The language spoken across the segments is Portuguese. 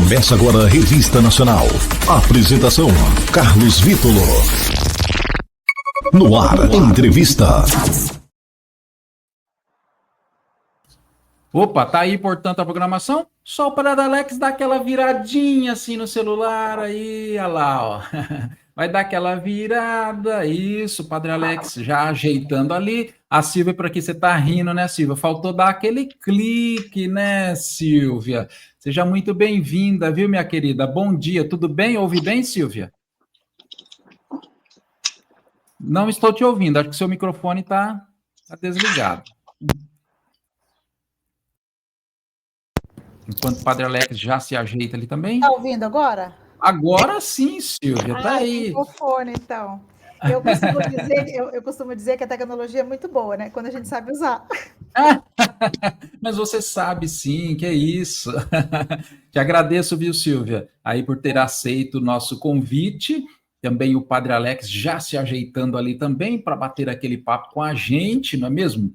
Começa agora a Revista Nacional. Apresentação: Carlos Vítolo. No ar, entrevista. Opa, tá aí, portanto, a programação? Só o Padre Alex dá aquela viradinha assim no celular, aí, olha lá, ó. Vai dar aquela virada, isso, Padre Alex já ajeitando ali. A Silvia, por aqui, você tá rindo, né, Silvia? Faltou dar aquele clique, né, Silvia? Seja muito bem-vinda, viu, minha querida? Bom dia, tudo bem? Ouve bem, Silvia? Não estou te ouvindo, acho que seu microfone tá desligado. Enquanto o Padre Alex já se ajeita ali também. Tá ouvindo agora? Agora sim, Silvia, tá aí. O fone, então. Eu costumo dizer que a tecnologia é muito boa, né? Quando a gente sabe usar. Mas você sabe sim, que é isso. Te agradeço, viu, Silvia, aí por ter aceito o nosso convite. Também o Padre Alex já se ajeitando ali também para bater aquele papo com a gente, não é mesmo?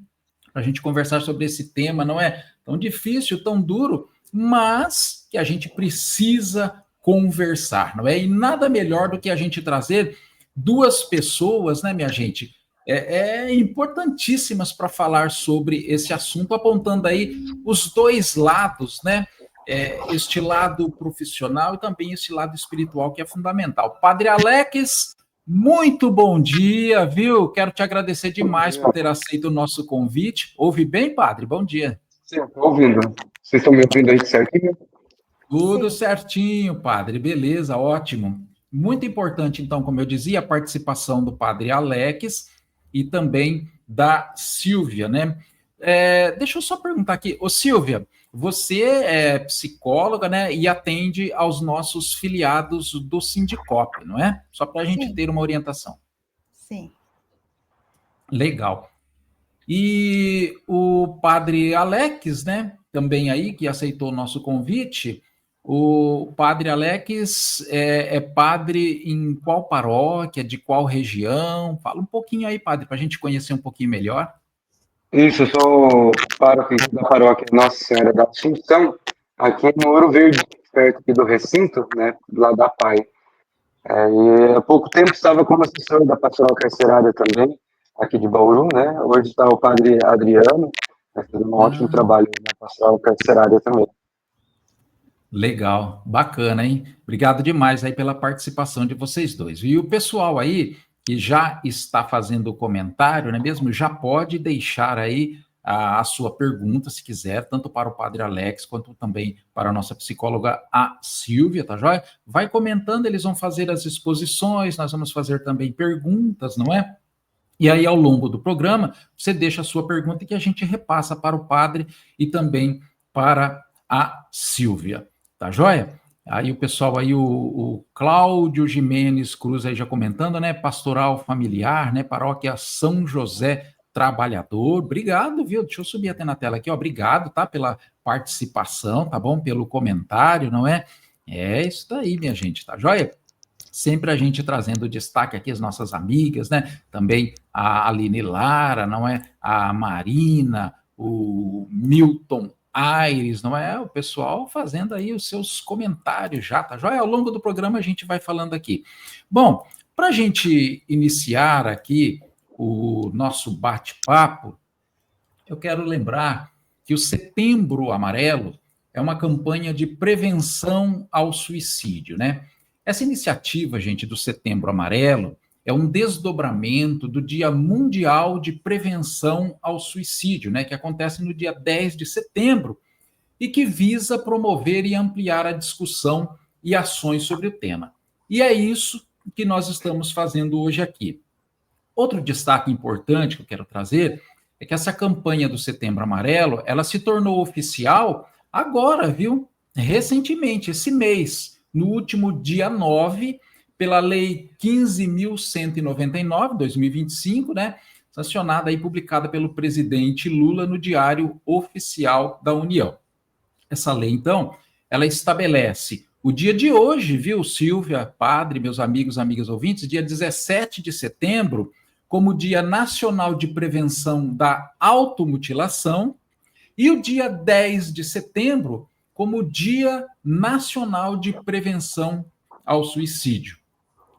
Para a gente conversar sobre esse tema, não é tão difícil, tão duro, mas que a gente precisa conversar, não é? E nada melhor do que a gente trazer duas pessoas, né, minha gente, importantíssimas para falar sobre esse assunto, apontando aí os dois lados, né? Este lado profissional e também esse lado espiritual que é fundamental. Padre Alex, muito bom dia, viu? Quero te agradecer demais por ter aceito o nosso convite. Ouve bem, padre? Bom dia. Sim, estou ouvindo. Vocês estão me ouvindo aí certinho? Tudo certinho, padre. Beleza, ótimo. Muito importante, então, como eu dizia, a participação do padre Alex e também da Silvia, né? Deixa eu só perguntar aqui. Ô, Silvia, você é psicóloga, né? E atende aos nossos filiados do Sindicop, não é? Só para a gente ter uma orientação. Sim. Legal. E o padre Alex, né? Também aí, que aceitou o nosso convite. O padre Alex é padre em qual paróquia, de qual região? Fala um pouquinho aí, padre, para a gente conhecer um pouquinho melhor. Isso, eu sou pároco da paróquia Nossa Senhora da Assunção, aqui no Ouro Verde, perto aqui do recinto, né, lá da PAI. E há pouco tempo estava como assessor da pastoral carcerária também, aqui de Bauru, né? Hoje está o padre Adriano, fazendo um ótimo trabalho na pastoral carcerária também. Legal, bacana, hein? Obrigado demais aí pela participação de vocês dois. E o pessoal aí que já está fazendo o comentário, né mesmo, já pode deixar aí a sua pergunta, se quiser, tanto para o padre Alex, quanto também para a nossa psicóloga, a Silvia, tá joia? Vai comentando, eles vão fazer as exposições, nós vamos fazer também perguntas, não é? E aí, ao longo do programa, você deixa a sua pergunta que a gente repassa para o padre e também para a Silvia. Tá joia? Aí o pessoal aí, o Cláudio Jimenez Cruz aí já comentando, né? Pastoral familiar, né? Paróquia São José Trabalhador. Obrigado, viu? Deixa eu subir até na tela aqui, ó. Obrigado, tá? Pela participação, tá bom? Pelo comentário, não é? É isso daí, minha gente, tá joia? Sempre a gente trazendo destaque aqui as nossas amigas, né? Também a Aline Lara, não é? A Marina, o Milton Aires, não é? O pessoal fazendo aí os seus comentários já, tá joia? Ao longo do programa a gente vai falando aqui. Bom, para a gente iniciar aqui o nosso bate-papo, eu quero lembrar que o Setembro Amarelo é uma campanha de prevenção ao suicídio, né? Essa iniciativa, gente, do Setembro Amarelo é um desdobramento do Dia Mundial de Prevenção ao Suicídio, né, que acontece no dia 10 de setembro e que visa promover e ampliar a discussão e ações sobre o tema. E é isso que nós estamos fazendo hoje aqui. Outro destaque importante que eu quero trazer é que essa campanha do Setembro Amarelo, ela se tornou oficial agora, viu? Recentemente, esse mês, no último dia 9, pela Lei 15.199, 2025, né? Sancionada e publicada pelo presidente Lula no Diário Oficial da União. Essa lei, então, ela estabelece o dia de hoje, viu, Silvia, padre, meus amigos, amigas ouvintes, dia 17 de setembro, como Dia Nacional de Prevenção da Automutilação, e o dia 10 de setembro como Dia Nacional de Prevenção ao Suicídio.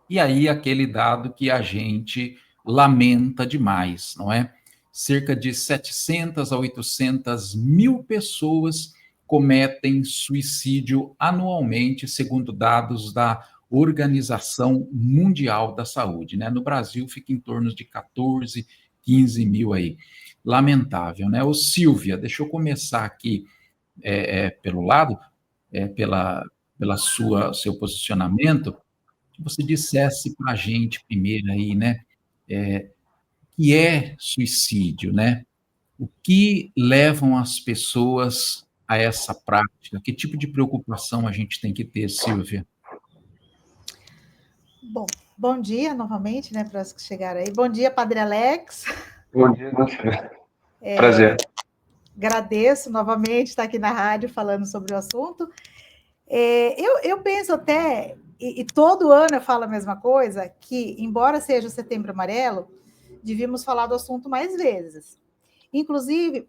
E aí, aquele dado que a gente lamenta demais, não é? Cerca de 700 a 800 mil pessoas cometem suicídio anualmente, segundo dados da Organização Mundial da Saúde, né? No Brasil, fica em torno de 14, 15 mil aí. Lamentável, né? Ô, Silvia, deixa eu começar aqui pelo lado, pela seu posicionamento, que você dissesse para a gente primeiro aí, né, que é suicídio, né? O que levam as pessoas a essa prática? Que tipo de preocupação a gente tem que ter, Silvia? Bom dia novamente, né, para os que chegaram aí. Bom dia, Padre Alex. Bom dia, doutora. Prazer. Agradeço novamente estar aqui na rádio falando sobre o assunto. Eu penso até, e todo ano eu falo a mesma coisa, que, embora seja o Setembro Amarelo, devíamos falar do assunto mais vezes. Inclusive,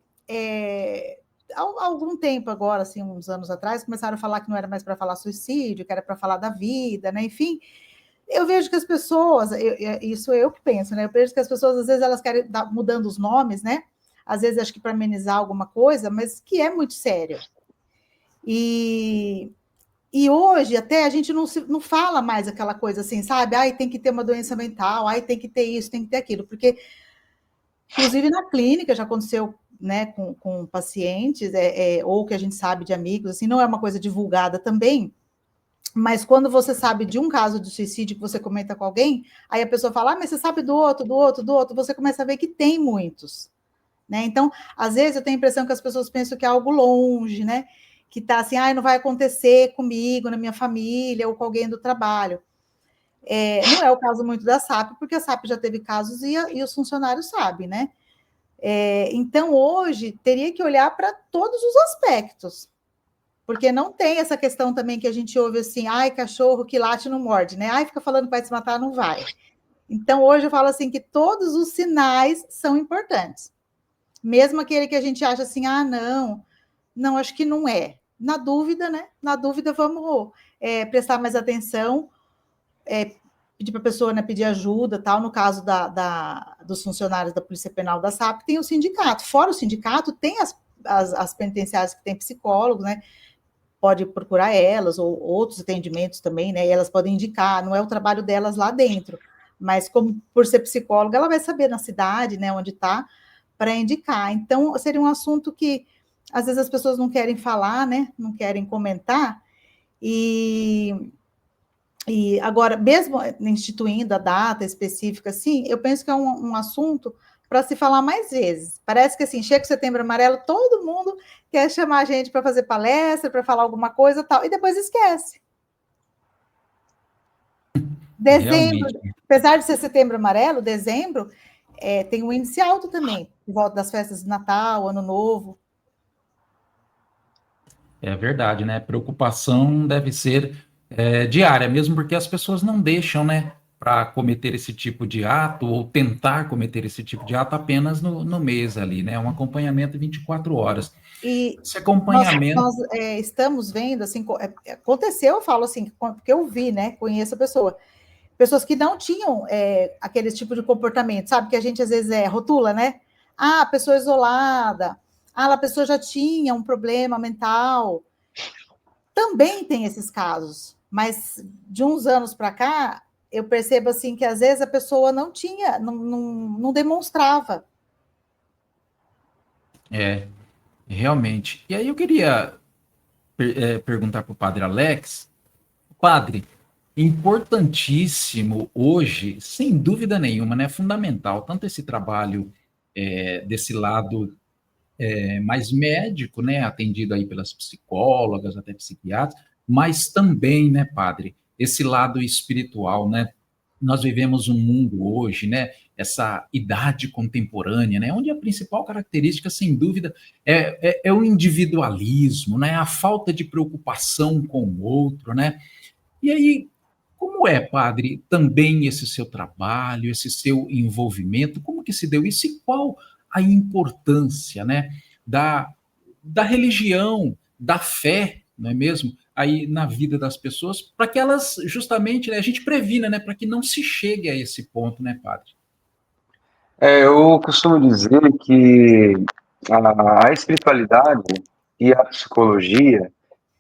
há algum tempo agora, assim, uns anos atrás, começaram a falar que não era mais para falar suicídio, que era para falar da vida, né? Enfim, eu vejo que as pessoas, isso eu que penso, né? Eu vejo que as pessoas, às vezes, elas querem mudando os nomes, né? Às vezes, acho que para amenizar alguma coisa, mas que é muito sério. E hoje, até, a gente não fala mais aquela coisa assim, sabe? Ai, tem que ter uma doença mental, ai, tem que ter isso, tem que ter aquilo, porque, inclusive, na clínica já aconteceu, né, com pacientes, ou que a gente sabe de amigos, assim, não é uma coisa divulgada também, mas quando você sabe de um caso de suicídio que você comenta com alguém, aí a pessoa fala, mas você sabe do outro, você começa a ver que tem muitos, né? Então, às vezes eu tenho a impressão que as pessoas pensam que é algo longe, né? Que tá assim, não vai acontecer comigo, na minha família, ou com alguém do trabalho. Não é o caso muito da SAP, porque a SAP já teve casos e os funcionários sabem, né? Então, hoje, teria que olhar para todos os aspectos, porque não tem essa questão também que a gente ouve assim, cachorro que late não morde, né? Fica falando que vai se matar, não vai. Então, hoje eu falo assim que todos os sinais são importantes. Mesmo aquele que a gente acha assim, não, acho que não é. Na dúvida, né? Na dúvida, vamos prestar mais atenção, pedir para a pessoa, né, pedir ajuda, tal. No caso dos funcionários da Polícia Penal da SAP, tem o sindicato. Fora o sindicato, tem as penitenciárias que tem psicólogos, né? Pode procurar elas, ou outros atendimentos também, né? E elas podem indicar, não é o trabalho delas lá dentro, mas como por ser psicóloga, ela vai saber na cidade, né, onde está, para indicar. Então, seria um assunto que às vezes as pessoas não querem falar, né? Não querem comentar, e agora, mesmo instituindo a data específica, assim, eu penso que é um assunto para se falar mais vezes. Parece que, assim, chega o Setembro Amarelo, todo mundo quer chamar a gente para fazer palestra, para falar alguma coisa e tal, e depois esquece. Dezembro, realmente, apesar de ser Setembro Amarelo, dezembro tem um índice alto também, em volta das festas de Natal, Ano Novo. É verdade, né? Preocupação deve ser diária, mesmo porque as pessoas não deixam, né, para cometer esse tipo de ato ou tentar cometer esse tipo de ato apenas no mês ali, né? Um acompanhamento 24 horas. E esse acompanhamento... nós estamos vendo, assim, aconteceu, eu falo assim, porque eu vi, né, conheço a pessoa, pessoas que não tinham aquele tipo de comportamento, sabe, que a gente às vezes rotula, né? A pessoa isolada, a pessoa já tinha um problema mental. Também tem esses casos, mas de uns anos para cá, eu percebo assim que às vezes a pessoa não tinha, não demonstrava. Realmente. E aí eu queria perguntar para o Padre Alex, Padre, importantíssimo hoje, sem dúvida nenhuma, né? Fundamental, tanto esse trabalho desse lado mais médico, né? Atendido aí pelas psicólogas, até psiquiatras, mas também, né, Padre, esse lado espiritual, né? Nós vivemos um mundo hoje, né? Essa idade contemporânea, né? Onde a principal característica, sem dúvida, é o individualismo, né? A falta de preocupação com o outro, né? E aí, como é, padre, também esse seu trabalho, esse seu envolvimento, como que se deu isso e qual a importância, né, da religião da fé, não é mesmo? Aí na vida das pessoas, para que elas, justamente, né, a gente previna, né, para que não se chegue a esse ponto, né, padre? Eu costumo dizer que a espiritualidade e a psicologia,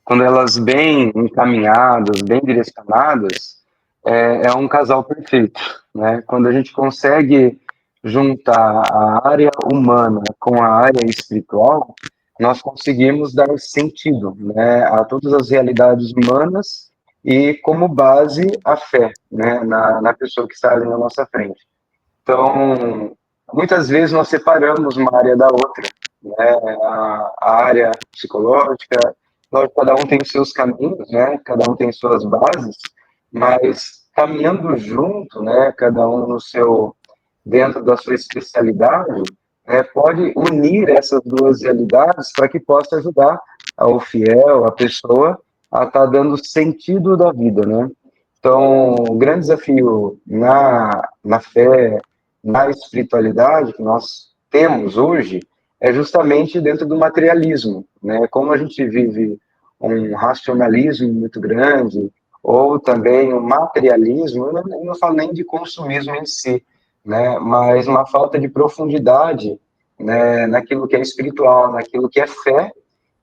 quando elas bem encaminhadas, bem direcionadas, é um casal perfeito, né? Quando a gente consegue juntar a área humana com a área espiritual, nós conseguimos dar sentido, né, a todas as realidades humanas e, como base, a fé, né, na pessoa que está ali na nossa frente. Então, muitas vezes nós separamos uma área da outra, né? A área psicológica, lógico, cada um tem os seus caminhos, né? Cada um tem suas bases, mas caminhando junto, né? Cada um no seu, dentro da sua especialidade, pode unir essas duas realidades para que possa ajudar o fiel, a pessoa, a estar dando sentido da vida, né? Então, o grande desafio na fé, na espiritualidade que nós temos hoje é justamente dentro do materialismo, né? Como a gente vive um racionalismo muito grande, ou também um materialismo, eu não falo nem de consumismo em si, né? Mas uma falta de profundidade, né, naquilo que é espiritual, naquilo que é fé,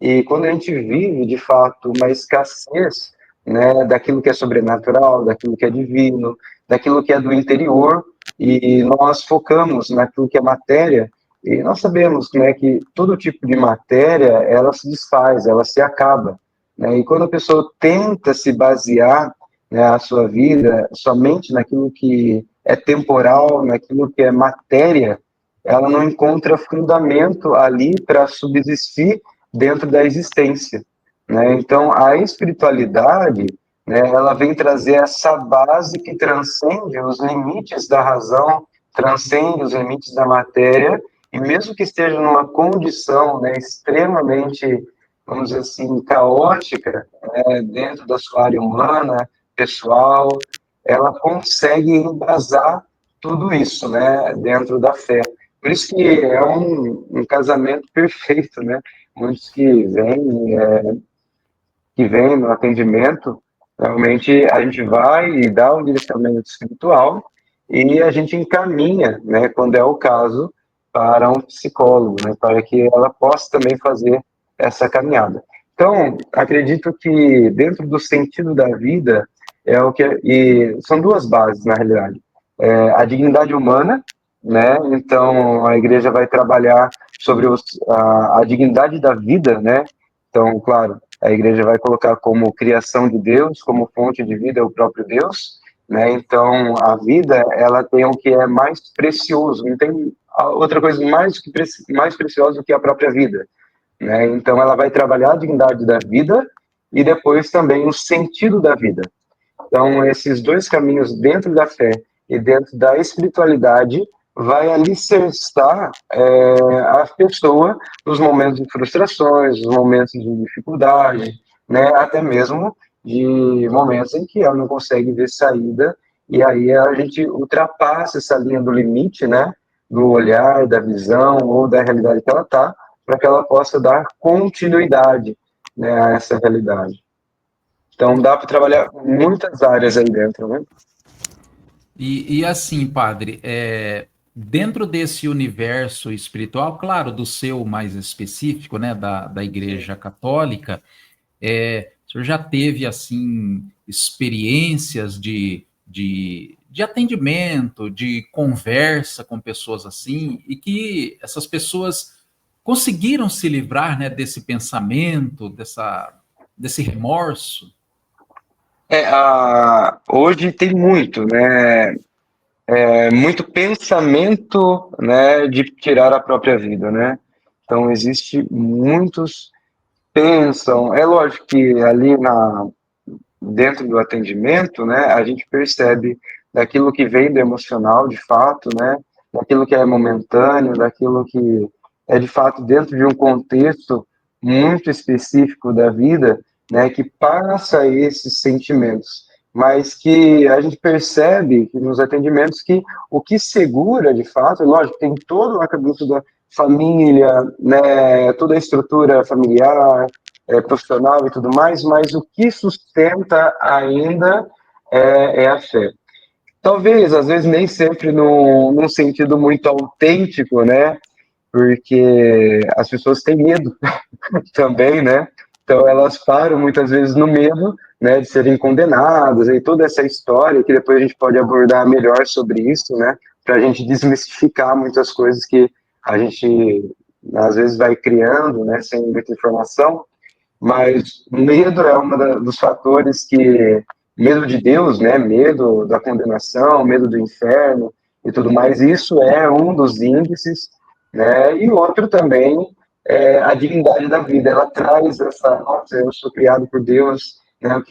e quando a gente vive, de fato, uma escassez, né, daquilo que é sobrenatural, daquilo que é divino, daquilo que é do interior, e nós focamos naquilo que é matéria, e nós sabemos, né, que todo tipo de matéria, ela se desfaz, ela se acaba, né, e quando a pessoa tenta se basear, né, a sua vida somente naquilo que é temporal, naquilo que é matéria, ela não encontra fundamento ali para subsistir dentro da existência, né? Então, a espiritualidade, né, ela vem trazer essa base que transcende os limites da razão, transcende os limites da matéria, e mesmo que esteja numa condição, né, extremamente, vamos dizer assim, caótica, né, dentro da sua área humana, pessoal, ela consegue embasar tudo isso, né, dentro da fé. Por isso que é um casamento perfeito, né? Muitos que vêm no atendimento, realmente a gente vai e dá um direcionamento espiritual e a gente encaminha, né, quando é o caso, para um psicólogo, né, para que ela possa também fazer essa caminhada. Então, acredito que dentro do sentido da vida é o que e são duas bases na realidade, a dignidade humana, né? Então a igreja vai trabalhar sobre a dignidade da vida, né? Então, claro, a igreja vai colocar como criação de Deus, como fonte de vida é o próprio Deus, né? Então, a vida, ela tem o que é mais precioso, não tem outra coisa mais preciosa do que a própria vida, né? Então, ela vai trabalhar a dignidade da vida e depois também o sentido da vida. Então, esses dois caminhos dentro da fé e dentro da espiritualidade vai alicerçar a pessoa nos momentos de frustrações, nos momentos de dificuldade, né, até mesmo de momentos em que ela não consegue ver saída, e aí a gente ultrapassa essa linha do limite, né, do olhar, da visão ou da realidade que ela está, para que ela possa dar continuidade, né, a essa realidade. Então dá para trabalhar muitas áreas aí dentro, né? E assim, padre, dentro desse universo espiritual, claro, do seu mais específico, né, da Igreja Católica, o senhor já teve, assim, experiências de atendimento, de conversa com pessoas assim, e que essas pessoas conseguiram se livrar, né, desse pensamento, desse remorso? Hoje tem muito, né? Muito pensamento, né, de tirar a própria vida, né? Então existe muitos pensam. É lógico que ali dentro do atendimento, né, a gente percebe daquilo que vem do emocional, de fato, né, daquilo que é momentâneo, daquilo que é de fato dentro de um contexto muito específico da vida, né, que passa esses sentimentos, mas que a gente percebe que nos atendimentos que o que segura, de fato, lógico, tem todo o arcabouço família, né, toda a estrutura familiar, profissional e tudo mais, mas o que sustenta ainda é a fé. Talvez, às vezes, nem sempre num sentido muito autêntico, né? Porque as pessoas têm medo também, né? Então elas param muitas vezes no medo, né, de serem condenadas e toda essa história que depois a gente pode abordar melhor sobre isso, né? Para a gente desmistificar muitas coisas que a gente às vezes vai criando, né, sem muita informação. Mas medo é dos fatores que medo de Deus, né? Medo da condenação, medo do inferno e tudo mais. Isso é um dos índices, né? E outro também é a divindade da vida. Ela traz essa, nossa, eu sou criado por Deus, né?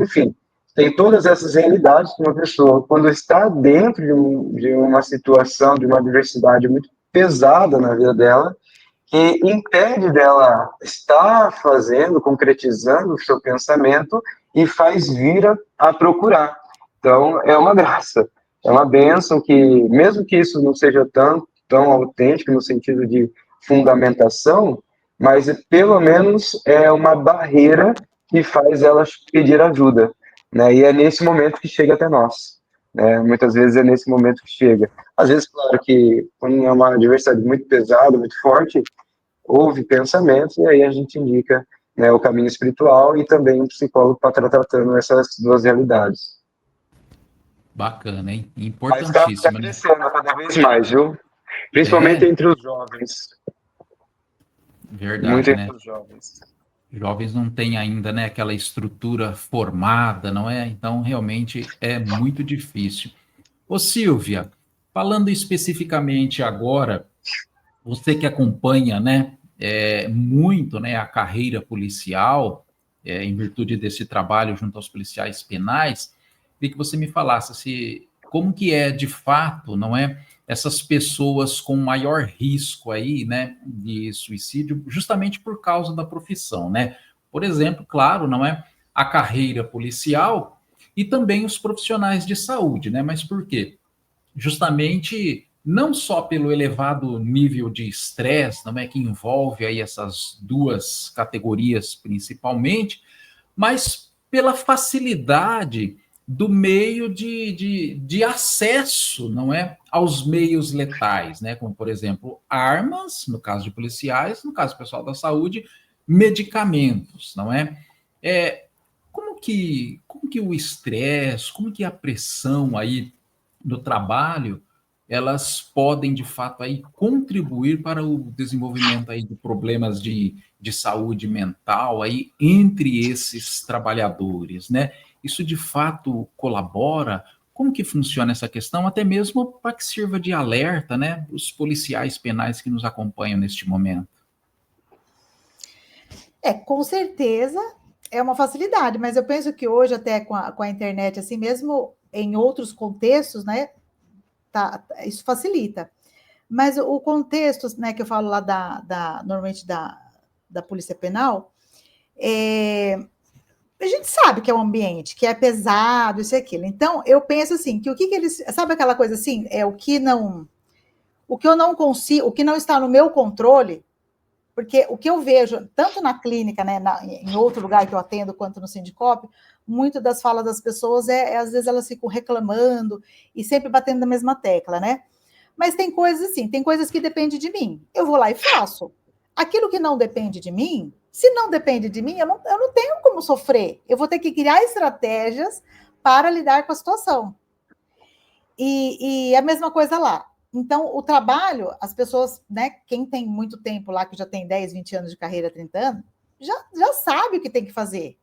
Enfim, tem todas essas realidades que uma pessoa, quando está dentro de uma situação, de uma adversidade muito pesada na vida dela, que impede dela estar fazendo, concretizando o seu pensamento e faz vir a procurar. Então, é uma graça, é uma bênção que, mesmo que isso não seja tão autêntico no sentido de fundamentação, mas pelo menos é uma barreira que faz elas pedir ajuda, né? E é nesse momento que chega até nós, né? Muitas vezes é nesse momento que chega. Às vezes, claro que quando é uma adversidade muito pesada, muito forte, houve pensamentos e aí a gente indica, né, o caminho espiritual e também um psicólogo para estar tratando essas duas realidades. Bacana, hein? Mas está Importantíssimo, né? crescendo cada vez mais, viu? Principalmente É, entre os jovens. Muito verdade, né? entre os jovens. Jovens não têm ainda, né, aquela estrutura formada, não é? Então, realmente é muito difícil. Ô, Silvia, falando especificamente agora, você que acompanha, né, muito, né, a carreira policial, em virtude desse trabalho junto aos policiais penais, queria que você me falasse como que é de fato, não é, essas pessoas com maior risco aí, né, de suicídio, justamente por causa da profissão, né? Por exemplo, claro, não é, a carreira policial e também os profissionais de saúde, né? Mas por quê? Justamente não só pelo elevado nível de estresse, não é, que envolve aí essas duas categorias principalmente, mas pela facilidade do meio de acesso, não é, aos meios letais, né, como por exemplo armas, no caso de policiais, no caso do pessoal da saúde, medicamentos, não é? É, como que o estresse, como que a pressão aí do trabalho, elas podem, de fato, aí contribuir para o desenvolvimento aí de problemas de saúde mental aí entre esses trabalhadores, né? Isso, de fato, colabora? Como que funciona essa questão? Até mesmo para que sirva de alerta, né? Os policiais penais que nos acompanham neste momento. Com certeza é uma facilidade, mas eu penso que hoje, até com a internet, assim, mesmo em outros contextos, né, isso facilita. Mas o contexto, né, que eu falo lá normalmente da Polícia Penal, a gente sabe que é um ambiente que é pesado, isso e aquilo. Então, eu penso assim, que eles. Sabe aquela coisa assim? O que eu não consigo, o que não está no meu controle, porque o que eu vejo, tanto na clínica, né, em outro lugar que eu atendo, quanto no Sindicop, muito das falas das pessoas às vezes elas ficam reclamando e sempre batendo na mesma tecla, né? Mas tem coisas assim, tem coisas que dependem de mim. Eu vou lá e faço. Aquilo que não depende de mim, se não depende de mim, eu não tenho como sofrer. Eu vou ter que criar estratégias para lidar com a situação. E a mesma coisa lá. Então, o trabalho, as pessoas, né, quem tem muito tempo lá, que já tem 10, 20 anos de carreira, 30 anos, já sabe o que tem que fazer.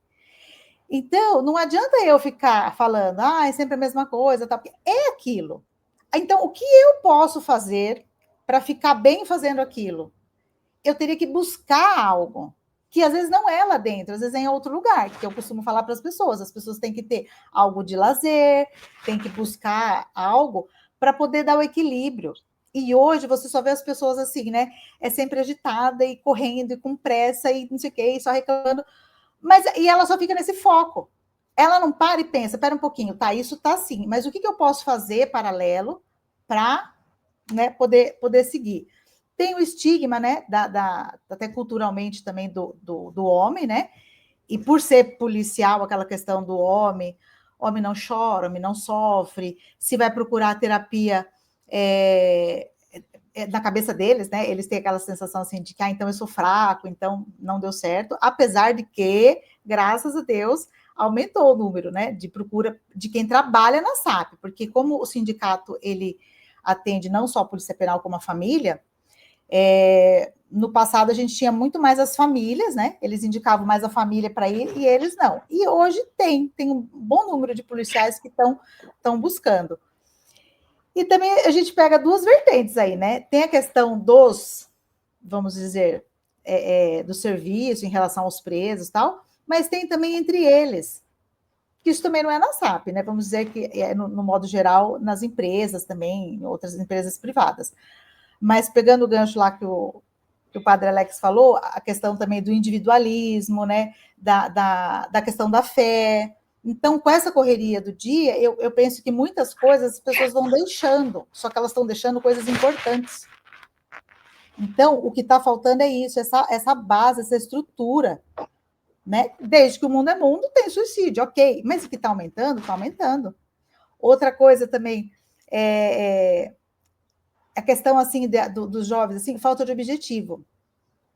Então, não adianta eu ficar falando, é sempre a mesma coisa, tá? Porque é aquilo. Então, o que eu posso fazer para ficar bem fazendo aquilo? Eu teria que buscar algo, que às vezes não é lá dentro, às vezes é em outro lugar, que eu costumo falar para as pessoas têm que ter algo de lazer, têm que buscar algo para poder dar o equilíbrio. E hoje você só vê as pessoas assim, né? É sempre agitada e correndo e com pressa e não sei o quê, e só reclamando. E ela só fica nesse foco. Ela não para e pensa, espera um pouquinho, tá, isso tá assim, mas o que eu posso fazer paralelo para, né, poder seguir? tem o estigma, né, até culturalmente também do homem, né, e por ser policial, aquela questão do homem não chora, homem não sofre, se vai procurar terapia na cabeça deles, né, eles têm aquela sensação assim de que, então eu sou fraco, então não deu certo, apesar de que, graças a Deus, aumentou o número, né, de procura de quem trabalha na SAP, porque como o sindicato, ele atende não só a Polícia Penal como a família, no passado a gente tinha muito mais as famílias, né? Eles indicavam mais a família para ir e eles não. E hoje tem um bom número de policiais que estão buscando. E também a gente pega duas vertentes aí, né? Tem a questão dos, vamos dizer, do serviço em relação aos presos e tal, mas tem também entre eles, que isso também não é na SAP, né? Vamos dizer que no modo geral, nas empresas também, em outras empresas privadas. Mas pegando o gancho lá que o padre Alex falou, a questão também do individualismo, né, da questão da fé. Então, com essa correria do dia, eu penso que muitas coisas as pessoas vão deixando, só que elas estão deixando coisas importantes. Então, o que está faltando é isso, essa base, essa estrutura, né? Desde que o mundo é mundo, tem suicídio, ok, mas o que está aumentando, está aumentando. Outra coisa também a questão assim dos jovens, assim, falta de objetivo.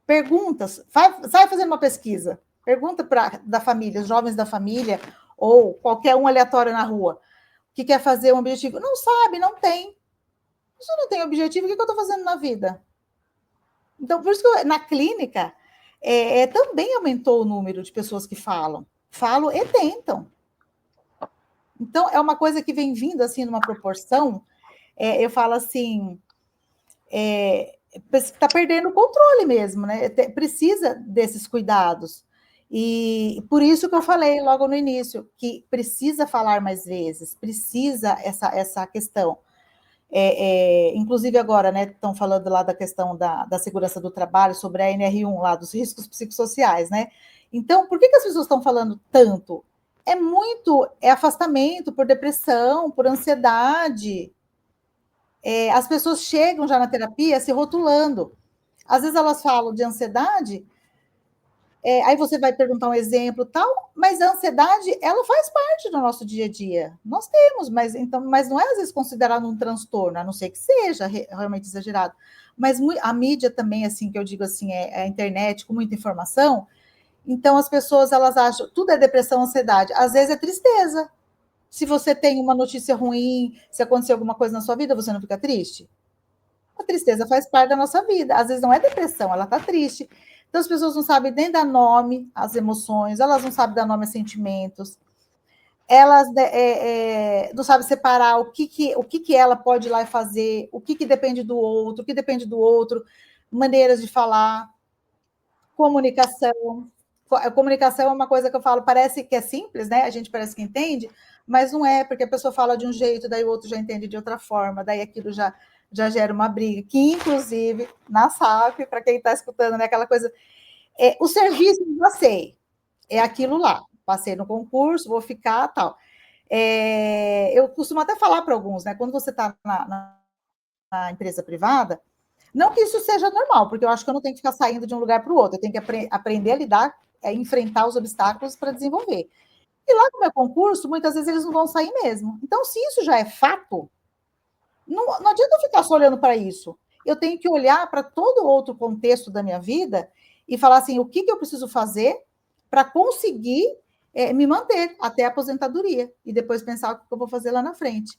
Perguntas, sai fazendo uma pesquisa, pergunta da família, os jovens da família, ou qualquer um aleatório na rua, que quer fazer um objetivo. Não sabe, não tem. Se eu não tenho objetivo, o que eu estou fazendo na vida? Então, por isso que na clínica também aumentou o número de pessoas que falam e tentam. Então, é uma coisa que vem vindo assim numa proporção, eu falo assim, está perdendo o controle mesmo, né? Precisa desses cuidados. E por isso que eu falei logo no início, que precisa falar mais vezes, precisa essa questão. Inclusive agora, né, estão falando lá da questão da segurança do trabalho, sobre a NR1 lá, dos riscos psicossociais, né? Então, por que as pessoas estão falando tanto? É afastamento por depressão, por ansiedade. As pessoas chegam já na terapia se rotulando. Às vezes elas falam de ansiedade, aí você vai perguntar um exemplo, tal, mas a ansiedade, ela faz parte do nosso dia a dia. Nós temos, mas não é às vezes considerado um transtorno, a não ser que seja realmente exagerado. Mas a mídia também, assim, que eu digo assim, a internet com muita informação, então as pessoas, elas acham, tudo é depressão, ansiedade. Às vezes é tristeza. Se você tem uma notícia ruim, se aconteceu alguma coisa na sua vida, você não fica triste? A tristeza faz parte da nossa vida. Às vezes não é depressão, ela está triste. Então as pessoas não sabem nem dar nome às emoções, elas não sabem dar nome a sentimentos, elas não sabem separar o que ela pode ir lá e fazer, o que depende do outro, o que depende do outro, maneiras de falar, comunicação. A comunicação é uma coisa que eu falo, parece que é simples, né? A gente parece que entende, mas não é, porque a pessoa fala de um jeito, daí o outro já entende de outra forma, daí aquilo já gera uma briga, que inclusive na SAP, para quem está escutando, né, aquela coisa, o serviço eu já sei, é aquilo lá, passei no concurso, vou ficar, tal. Eu costumo até falar para alguns, né, quando você está na empresa privada, não que isso seja normal, porque eu acho que eu não tenho que ficar saindo de um lugar para o outro, eu tenho que aprender a lidar, enfrentar os obstáculos para desenvolver. E lá no meu concurso, muitas vezes eles não vão sair mesmo. Então, se isso já é fato, não adianta eu ficar só olhando para isso. Eu tenho que olhar para todo outro contexto da minha vida e falar assim, o que eu preciso fazer para conseguir me manter até a aposentadoria e depois pensar o que eu vou fazer lá na frente.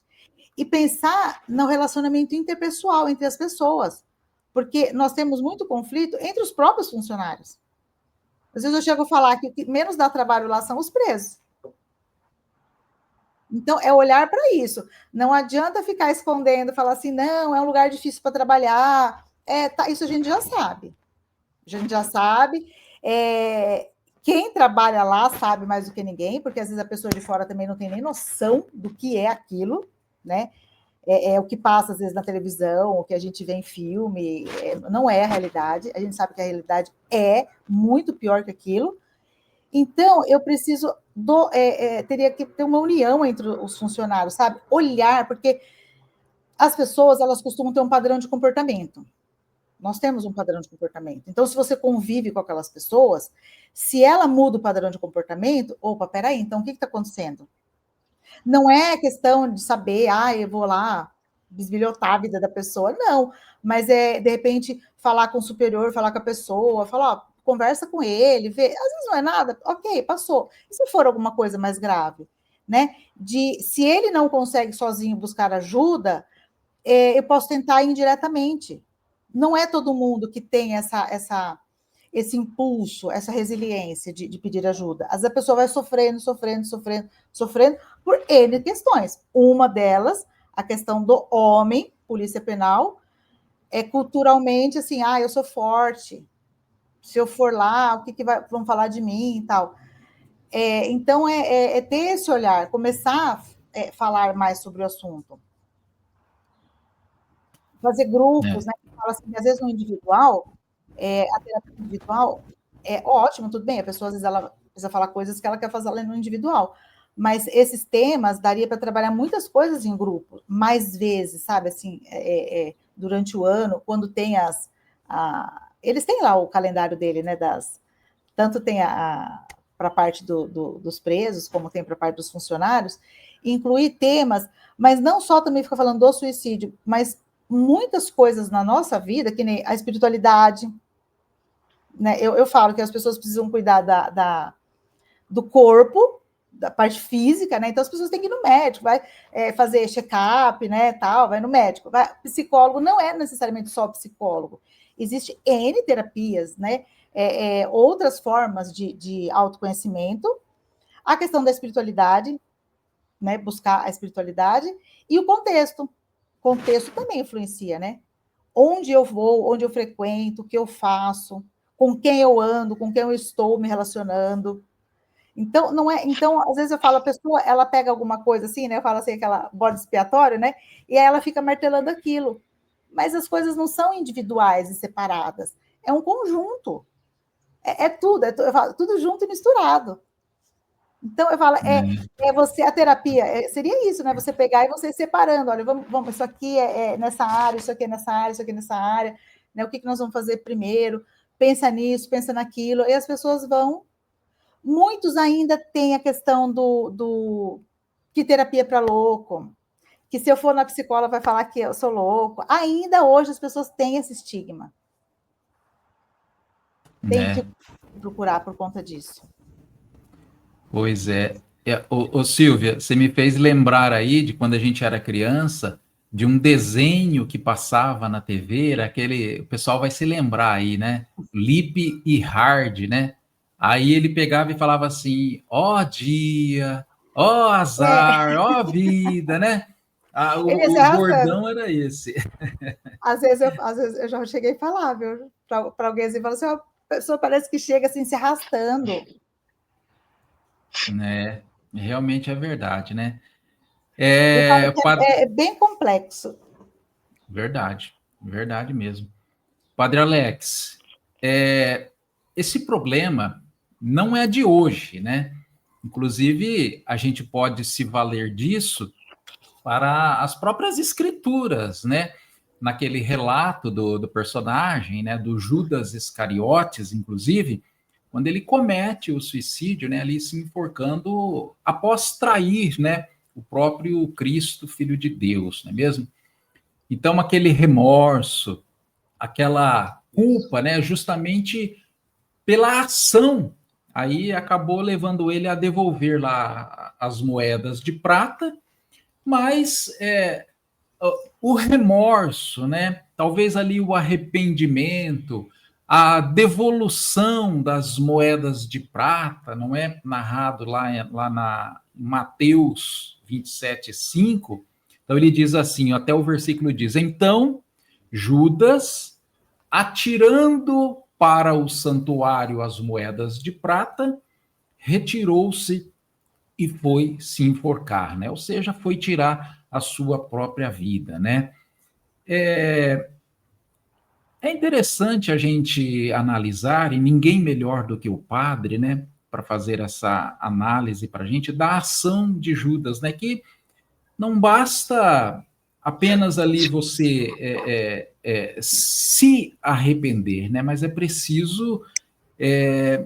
E pensar no relacionamento interpessoal entre as pessoas, porque nós temos muito conflito entre os próprios funcionários. Às vezes eu chego a falar que o que menos dá trabalho lá são os presos. Então, é olhar para isso. Não adianta ficar escondendo, falar assim, não, é um lugar difícil para trabalhar. Isso a gente já sabe. A gente já sabe. Quem trabalha lá sabe mais do que ninguém, porque às vezes a pessoa de fora também não tem nem noção do que é aquilo, né? O que passa, às vezes, na televisão, o que a gente vê em filme, não é a realidade. A gente sabe que a realidade é muito pior que aquilo. Então, eu preciso, teria que ter uma união entre os funcionários, sabe? Olhar, porque as pessoas, elas costumam ter um padrão de comportamento. Nós temos um padrão de comportamento. Então, se você convive com aquelas pessoas, se ela muda o padrão de comportamento, opa, peraí, então o que está acontecendo? Não é questão de saber, eu vou lá bisbilhotar a vida da pessoa, não. Mas de repente, falar com o superior, falar com a pessoa, falar, conversa com ele, vê. Às vezes não é nada, ok, passou. E se for alguma coisa mais grave, né? Se ele não consegue sozinho buscar ajuda, eu posso tentar indiretamente. Não é todo mundo que tem esse impulso, essa resiliência de pedir ajuda. Às vezes a pessoa vai sofrendo por N questões. Uma delas, a questão do homem, polícia penal, é culturalmente assim, eu sou forte, se eu for lá, o que vão falar de mim e tal. Então, ter esse olhar, começar a falar mais sobre o assunto. Fazer grupos, né? Fala assim, às vezes no individual, a terapia individual é ótimo, tudo bem, a pessoa às vezes ela precisa falar coisas que ela quer fazer no individual, mas esses temas daria para trabalhar muitas coisas em grupo, mais vezes, sabe, assim, durante o ano, quando tem eles têm lá o calendário dele, né, tanto tem para a parte dos presos, como tem para a parte dos funcionários, incluir temas, mas não só também ficar falando do suicídio, mas muitas coisas na nossa vida, que nem a espiritualidade, né? Eu falo que as pessoas precisam cuidar do corpo, da parte física, né? Então as pessoas têm que ir no médico, vai fazer check-up, né? Tal, vai no médico. Psicólogo não é necessariamente só psicólogo. Existe N terapias, né? Outras formas de autoconhecimento. A questão da espiritualidade, né? Buscar a espiritualidade e o contexto. O contexto também influencia, né? Onde eu vou, onde eu frequento, o que eu faço, com quem eu ando, com quem eu estou me relacionando. Então, não é. Então, às vezes eu falo, a pessoa, ela pega alguma coisa assim, né? Eu falo assim, aquela bode expiatório, né? E aí ela fica martelando aquilo. Mas as coisas não são individuais e separadas. É um conjunto. Tudo, eu falo, tudo junto e misturado. Então, eu falo, você, a terapia, seria isso, né? Você pegar e você separando, olha, vamos isso aqui é nessa área, isso aqui é nessa área, isso aqui é nessa área, né? O que nós vamos fazer primeiro? Pensa nisso, pensa naquilo, e as pessoas vão. Muitos ainda têm a questão que terapia é para louco, que se eu for na psicóloga vai falar que eu sou louco. Ainda hoje as pessoas têm esse estigma. Tem que procurar por conta disso. Pois é. Ô, Silvia, você me fez lembrar aí de quando a gente era criança, de um desenho que passava na TV, era aquele, o pessoal vai se lembrar aí, né? Lip e Hard, né? Aí ele pegava e falava assim, ó dia, ó azar, ó vida, né? O bordão era esse. Às vezes eu já cheguei a falar, viu? Para alguém assim, fala assim, a pessoa parece que chega assim, se arrastando. Né? Realmente é verdade, né? É bem complexo. Verdade mesmo. Padre Alex, esse problema não é de hoje, né? Inclusive, a gente pode se valer disso para as próprias escrituras, né? Naquele relato do personagem, né? Do Judas Iscariotes, inclusive, quando ele comete o suicídio, né? Ali se enforcando após trair, né? O próprio Cristo, Filho de Deus, não é mesmo? Então, aquele remorso, aquela culpa, né? Justamente pela ação, aí acabou levando ele a devolver lá as moedas de prata, mas o remorso, né? Talvez ali o arrependimento, a devolução das moedas de prata, não é narrado lá na Mateus 27:5. Então ele diz assim, até o versículo diz: então Judas, atirando para o santuário as moedas de prata, retirou-se e foi se enforcar, né? Ou seja, foi tirar a sua própria vida, né? É interessante a gente analisar, e ninguém melhor do que o padre, né, para fazer essa análise para a gente da ação de Judas, né? Que não basta apenas ali você se arrepender, né? Mas é preciso,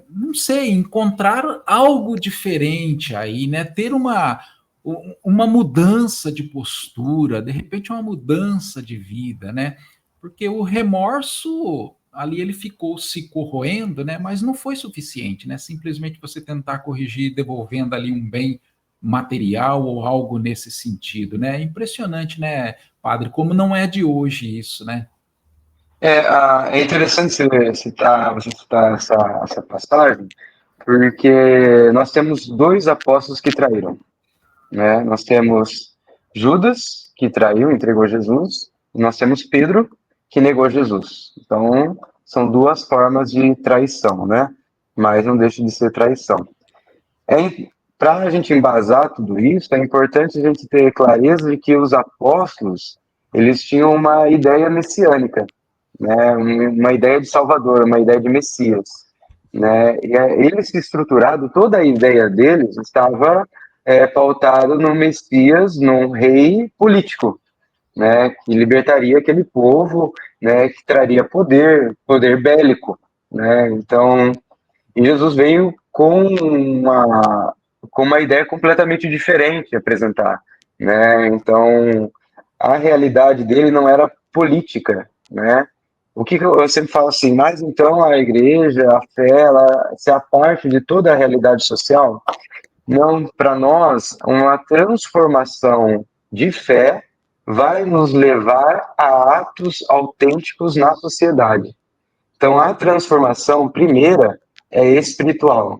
não sei, encontrar algo diferente aí, né? Ter uma mudança de postura, de repente uma mudança de vida, né? Porque o remorso ali ele ficou se corroendo, né? Mas não foi suficiente, né? Simplesmente você tentar corrigir devolvendo ali um bem material ou algo nesse sentido, né? É impressionante, né, padre, como não é de hoje isso, né? É interessante você citar essa passagem, porque nós temos dois apóstolos que traíram, né? Nós temos Judas, que traiu, entregou Jesus, e nós temos Pedro, que negou Jesus. Então, são duas formas de traição, né? Mas não deixa de ser traição. Para a gente embasar tudo isso, é importante a gente ter clareza de que os apóstolos, eles tinham uma ideia messiânica, né? Uma ideia de Salvador, uma ideia de Messias, né? E eles se estruturado, toda a ideia deles estava pautada no Messias, num rei político, né? Que libertaria aquele povo, né? Que traria poder bélico, né? Então, e Jesus veio com uma ideia completamente diferente de apresentar, né? Então, a realidade dele não era política, né? O que eu sempre falo assim, mas então a igreja, a fé, ela se a parte de toda a realidade social? Não, para nós, uma transformação de fé vai nos levar a atos autênticos na sociedade. Então, a transformação primeira é espiritual.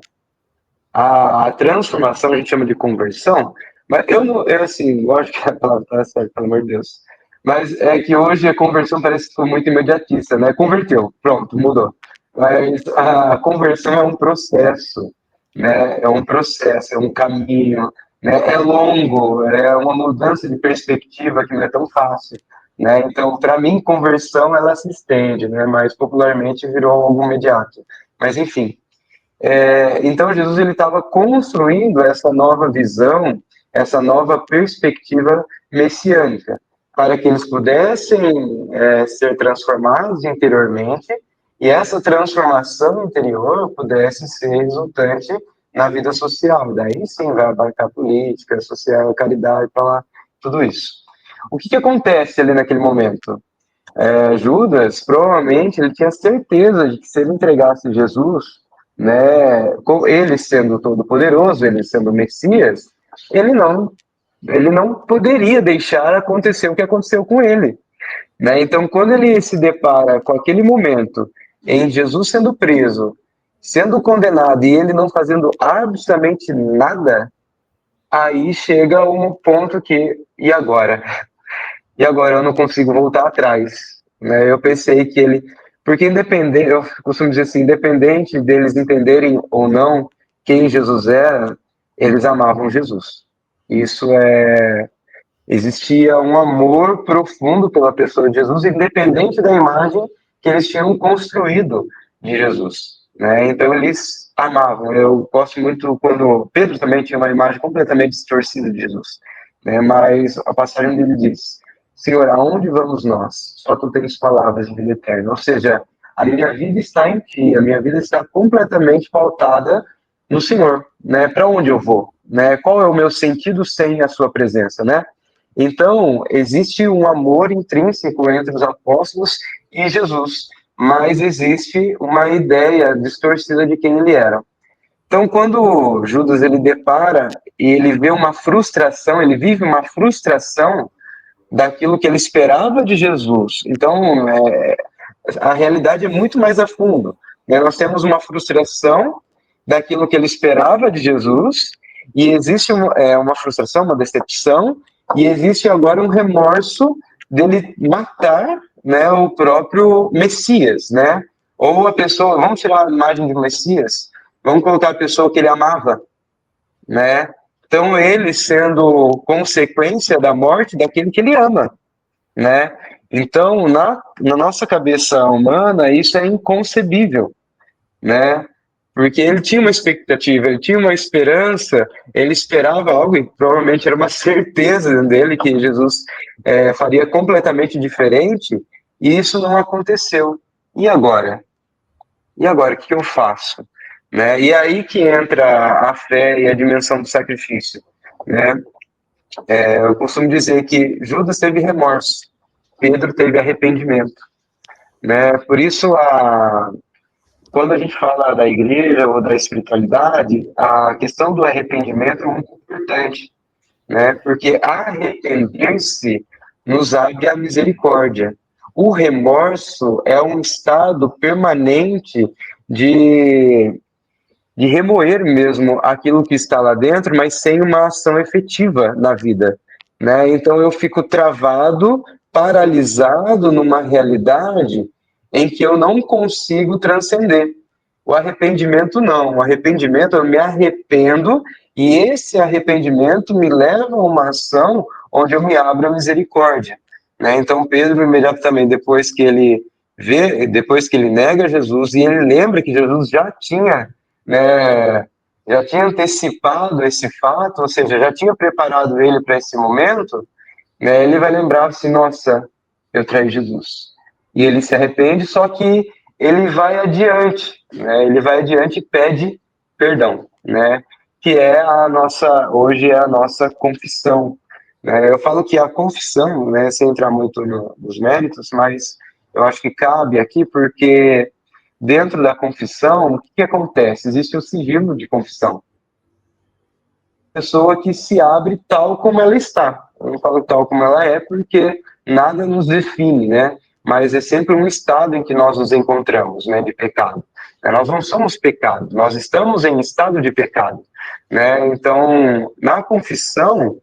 A transformação a gente chama de conversão, mas eu assim, lógico que a palavra está certa, pelo amor de Deus. Mas é que hoje a conversão parece que foi muito imediatista, né? Converteu, pronto, mudou. Mas a conversão é um processo, né? É um processo, é um caminho, né? É longo, é uma mudança de perspectiva que não é tão fácil, né? Então, para mim, conversão ela se estende, né? Mas popularmente virou algo imediato. Mas enfim, então Jesus ele estava construindo essa nova visão, essa nova perspectiva messiânica, para que eles pudessem ser transformados interiormente e essa transformação interior pudesse ser resultante na vida social. Daí sim vai abarcar política, social, caridade, falar tudo isso. O que acontece ali naquele momento? Judas, provavelmente, ele tinha certeza de que se ele entregasse Jesus, né, ele sendo todo-poderoso, ele sendo o Messias, ele não poderia deixar acontecer o que aconteceu com ele, né? Então, quando ele se depara com aquele momento em Jesus sendo preso, sendo condenado e ele não fazendo absolutamente nada, aí chega um ponto que, e agora? E agora eu não consigo voltar atrás, né? Eu pensei que ele, porque independente, eu costumo dizer assim, independente deles entenderem ou não quem Jesus era, eles amavam Jesus. Isso existia um amor profundo pela pessoa de Jesus, independente da imagem que eles tinham construído de Jesus, né? Então eles amavam. Eu gosto muito quando Pedro também tinha uma imagem completamente distorcida de Jesus, né? Mas a passagem dele diz: Senhor, aonde vamos nós? Só tu tens palavras de vida eterna. Ou seja, a minha vida está em ti, a minha vida está completamente pautada no Senhor, né? Para onde eu vou, né? Qual é o meu sentido sem a sua presença, né? Então, existe um amor intrínseco entre os apóstolos e Jesus, mas existe uma ideia distorcida de quem ele era. Então, quando Judas ele depara e ele vê uma frustração, ele vive uma frustração daquilo que ele esperava de Jesus. Então, a realidade é muito mais a fundo, né? Nós temos uma frustração daquilo que ele esperava de Jesus, e existe uma frustração, uma decepção, e existe agora um remorso dele matar, né, o próprio Messias, né? Ou a pessoa, vamos tirar a imagem de Messias, vamos colocar a pessoa que ele amava, né? Então ele sendo consequência da morte daquele que ele ama, né? Então na nossa cabeça humana isso é inconcebível, né? porque ele tinha uma expectativa, ele tinha uma esperança, ele esperava algo, e provavelmente era uma certeza dele que Jesus faria completamente diferente, e isso não aconteceu. E agora? E agora, o que eu faço? Né? E aí que entra a fé e a dimensão do sacrifício. Né? Eu costumo dizer que Judas teve remorso, Pedro teve arrependimento. Né? Por isso, quando a gente fala da igreja ou da espiritualidade, a questão do arrependimento é muito importante, né? Porque arrepender-se nos abre a misericórdia. O remorso é um estado permanente de remoer mesmo aquilo que está lá dentro, mas sem uma ação efetiva na vida, né? Então eu fico travado, paralisado numa realidade em que eu não consigo transcender. O arrependimento não. O arrependimento, eu me arrependo e esse arrependimento me leva a uma ação onde eu me abro a misericórdia, né? Então Pedro imediatamente depois que ele nega Jesus e ele lembra que Jesus já tinha, né, já tinha antecipado esse fato, ou seja, já tinha preparado ele para esse momento, né, ele vai lembrar assim, nossa, eu traí Jesus. E ele se arrepende, só que ele vai adiante, né, ele vai adiante e pede perdão, né, que hoje é a nossa confissão. Né. Eu falo que a confissão, né, sem entrar muito nos méritos, mas eu acho que cabe aqui porque dentro da confissão, o que acontece? Existe o sigilo de confissão. Pessoa que se abre tal como ela está. Eu não falo tal como ela é porque nada nos define, né? Mas é sempre um estado em que nós nos encontramos, né, de pecado. Nós não somos pecado, nós estamos em estado de pecado, né? Então, na confissão,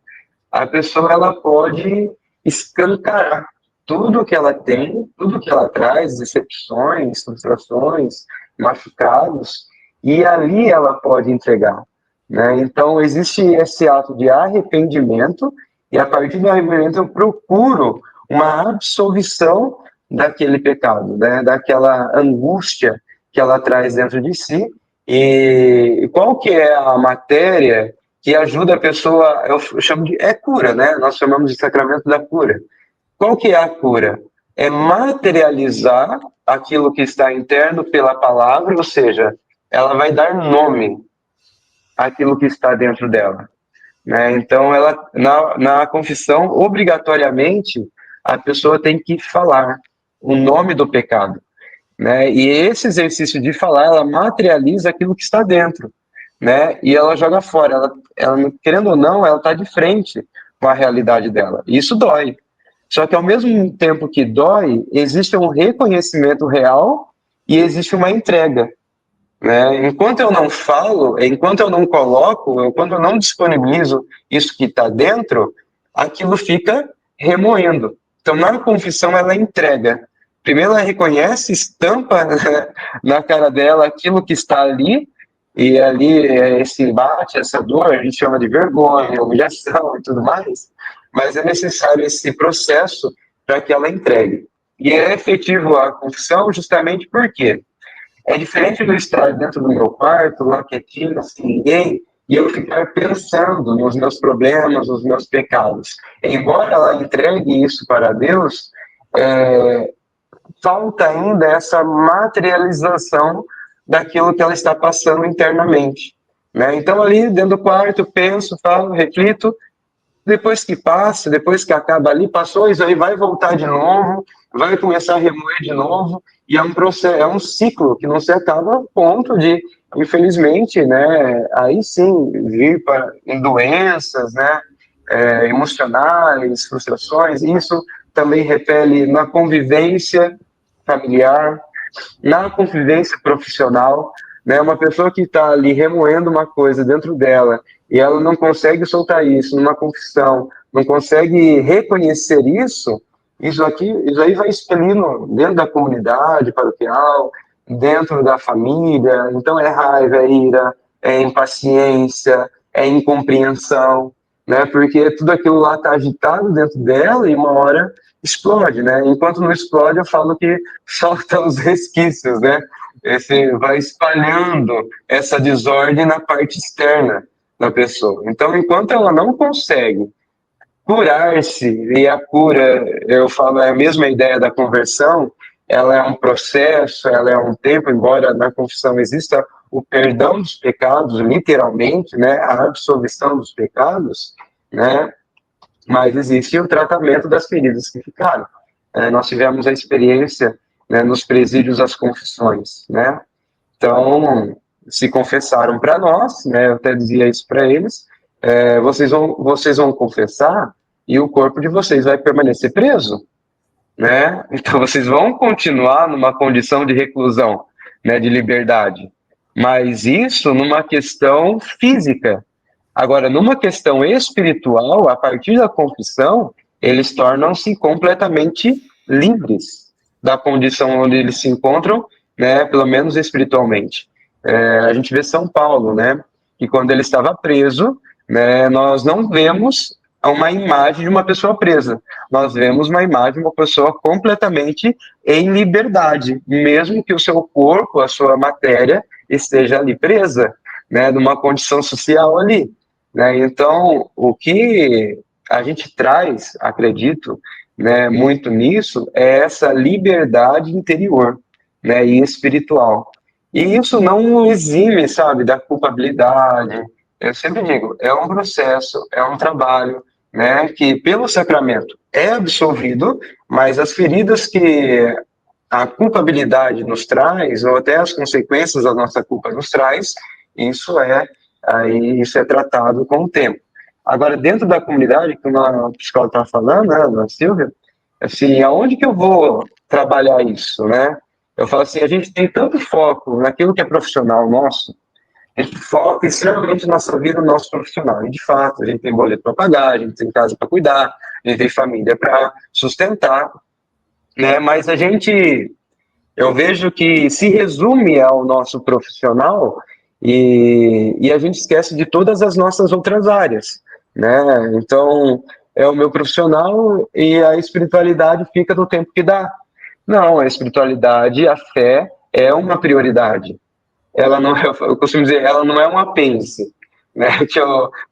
a pessoa ela pode escancarar tudo que ela tem, tudo que ela traz, decepções, frustrações, machucados, e ali ela pode entregar. Né? Então, existe esse ato de arrependimento, e a partir do arrependimento eu procuro uma absolvição daquele pecado, né? Daquela angústia que ela traz dentro de si, e qual que é a matéria que ajuda a pessoa, eu chamo de cura, né? Nós chamamos de sacramento da cura. Qual que é a cura? É materializar aquilo que está interno pela palavra, ou seja, ela vai dar nome àquilo que está dentro dela. Né? Então, na confissão, obrigatoriamente, a pessoa tem que falar o nome do pecado. Né? E esse exercício de falar, ela materializa aquilo que está dentro. Né? E ela joga fora. Ela, querendo ou não, ela está de frente com a realidade dela. E isso dói. Só que ao mesmo tempo que dói, existe um reconhecimento real e existe uma entrega. Né? Enquanto eu não falo, enquanto eu não coloco, enquanto eu não disponibilizo isso que está dentro, aquilo fica remoendo. Então, na confissão, ela entrega. Primeiro, ela reconhece, estampa na cara dela aquilo que está ali, e ali esse embate, essa dor, a gente chama de vergonha, humilhação e tudo mais, mas é necessário esse processo para que ela entregue. E é efetivo a confissão justamente porque é diferente de eu estar dentro do meu quarto, lá quietinho, sem ninguém, e eu ficar pensando nos meus problemas, nos meus pecados. Embora ela entregue isso para Deus, falta ainda essa materialização daquilo que ela está passando internamente. Né? Então, ali dentro do quarto, penso, falo, reflito, depois que passa, depois que acaba ali, passou, isso aí vai voltar de novo, vai começar a remoer de novo, e é um processo, é um ciclo que não se acaba a ponto de, infelizmente, né, aí sim, vir para doenças, né, emocionais, frustrações, isso também repele na convivência familiar, na convivência profissional, né, uma pessoa que está ali remoendo uma coisa dentro dela e ela não consegue soltar isso numa confissão, não consegue reconhecer isso aí vai expelindo dentro da comunidade paroquial, dentro da família. Então é raiva, é ira, é impaciência, é incompreensão, né? Porque tudo aquilo lá está agitado dentro dela e uma hora explode, né? Enquanto não explode, eu falo que faltam os resquícios, né? Você vai espalhando essa desordem na parte externa da pessoa. Então, enquanto ela não consegue curar-se, e a cura, eu falo, é a mesma ideia da conversão, ela é um processo, ela é um tempo, embora na confissão exista o perdão dos pecados, literalmente, né, a absolvição dos pecados, né, mas existe o tratamento das feridas que ficaram. Nós tivemos a experiência, né, nos presídios das confissões, né, então se confessaram para nós, né, eu até dizia isso para eles, vocês vão confessar e o corpo de vocês vai permanecer preso, né? Então vocês vão continuar numa condição de reclusão, né, de liberdade, mas isso numa questão física. Agora, numa questão espiritual, a partir da confissão, eles tornam-se completamente livres da condição onde eles se encontram, né, pelo menos espiritualmente. A gente vê São Paulo, né, que quando ele estava preso, né, nós não vemos uma imagem de uma pessoa presa, nós vemos uma imagem de uma pessoa completamente em liberdade, mesmo que o seu corpo, a sua matéria, esteja ali presa, né, numa condição social ali. Né? Então, o que a gente traz, acredito, né, muito nisso, é essa liberdade interior, né, e espiritual. E isso não exime, sabe, da culpabilidade. Eu sempre digo, é um processo, é um trabalho, né, que pelo sacramento é absolvido, mas as feridas que a culpabilidade nos traz, ou até as consequências da nossa culpa nos traz, isso é tratado com o tempo. Agora, dentro da comunidade, que a psicóloga está falando, né, a Silvia, assim, aonde que eu vou trabalhar isso, né? Eu falo assim, a gente tem tanto foco naquilo que é profissional nosso, a gente foca extremamente nossa vida no nosso profissional. E, de fato, a gente tem boleto para pagar, a gente tem casa para cuidar, a gente tem família para sustentar, né? Mas eu vejo que se resume ao nosso profissional e a gente esquece de todas as nossas outras áreas, né? Então, é o meu profissional e a espiritualidade fica no tempo que dá. Não, a espiritualidade, a fé é uma prioridade. Ela não é, eu costumo dizer, ela não é um apêndice, né? Que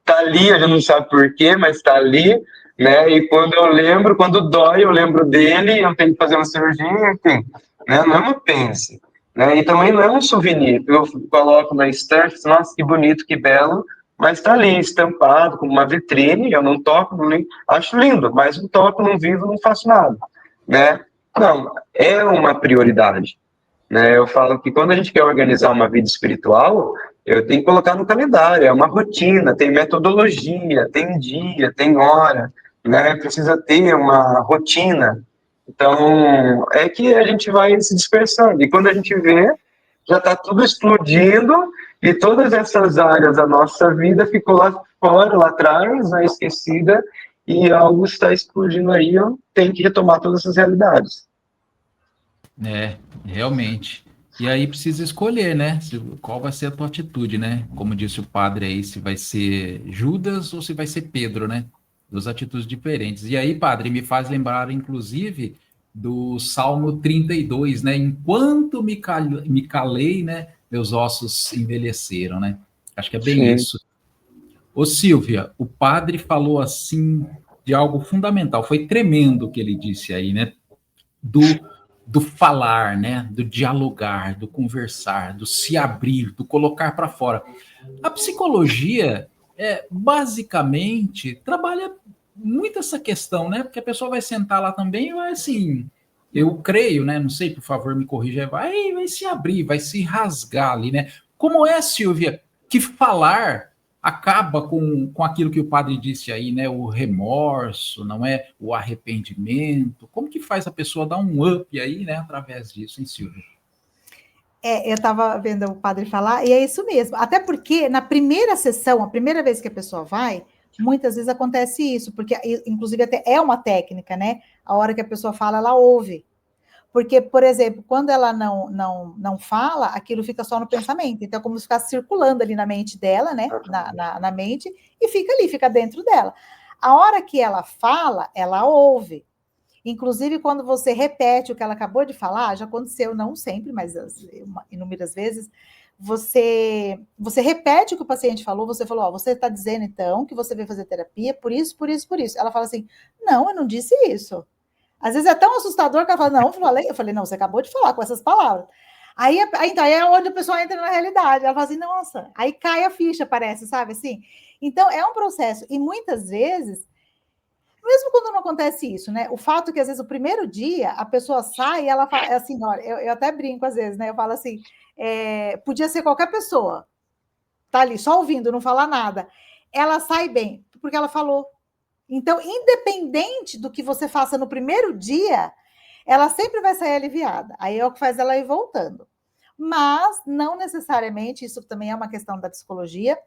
tá ali, a gente não sabe por quê, mas tá ali, né? E quando dói, eu lembro dele, eu tenho que fazer uma cirurgia, enfim, né? Não é um apêndice, né? E também não é um souvenir, eu coloco na estante, nossa, que bonito, que belo, mas tá ali, estampado, como uma vitrine, eu não toco, acho lindo, mas não toco, não vivo, não faço nada, né? Não, é uma prioridade. Né, eu falo que quando a gente quer organizar uma vida espiritual, eu tenho que colocar no calendário, é uma rotina, tem metodologia, tem dia, tem hora, né, precisa ter uma rotina. Então, é que a gente vai se dispersando, e quando a gente vê, já está tudo explodindo, e todas essas áreas da nossa vida ficou lá fora, lá atrás, né, esquecida, e algo está explodindo aí, eu tenho que retomar todas essas realidades. Realmente. E aí precisa escolher, né? Qual vai ser a tua atitude, né? Como disse o padre aí, se vai ser Judas ou se vai ser Pedro, né? Duas atitudes diferentes. E aí, padre, me faz lembrar, inclusive, do Salmo 32, né? Enquanto me calei, né? Meus ossos envelheceram, né? Acho que é bem isso. Ô, Silvia, o padre falou assim de algo fundamental. Foi tremendo o que ele disse aí, né? Do falar, né? Do dialogar, do conversar, do se abrir, do colocar para fora. A psicologia, basicamente, trabalha muito essa questão, né? Porque a pessoa vai sentar lá também e vai assim, eu creio, né? Não sei, por favor, me corrija, vai se abrir, vai se rasgar ali, né? Como é, Silvia, que falar acaba com aquilo que o padre disse aí, né? O remorso, não é? O arrependimento. Como que faz a pessoa dar um up aí, né? Através disso, hein, Silvia? Eu estava vendo o padre falar, e é isso mesmo. Até porque na primeira sessão, a primeira vez que a pessoa vai, muitas vezes acontece isso, porque, inclusive, até é uma técnica, né? A hora que a pessoa fala, ela ouve. Porque, por exemplo, quando ela não fala, aquilo fica só no pensamento. Então, é como se ficasse circulando ali na mente dela, né? Na mente, e fica ali, fica dentro dela. A hora que ela fala, ela ouve. Inclusive, quando você repete o que ela acabou de falar, já aconteceu, não sempre, mas inúmeras vezes, você repete o que o paciente falou, você falou, ó, você está dizendo, então, que você veio fazer terapia por isso, por isso, por isso. Ela fala assim, não, eu não disse isso. Às vezes é tão assustador que ela fala, não, eu falei, não, você acabou de falar com essas palavras. Então, aí é onde a pessoa entra na realidade. Ela fala assim, nossa, aí cai a ficha, parece, sabe assim? Então, é um processo. E muitas vezes, mesmo quando não acontece isso, né? O fato que, às vezes, o primeiro dia, a pessoa sai e ela fala assim, olha, eu até brinco às vezes, né? Eu falo assim, podia ser qualquer pessoa, tá ali só ouvindo, não falar nada. Ela sai bem, porque ela falou. Então, independente do que você faça no primeiro dia, ela sempre vai sair aliviada. Aí é o que faz ela ir voltando. Mas, não necessariamente, isso também é uma questão da psicologia,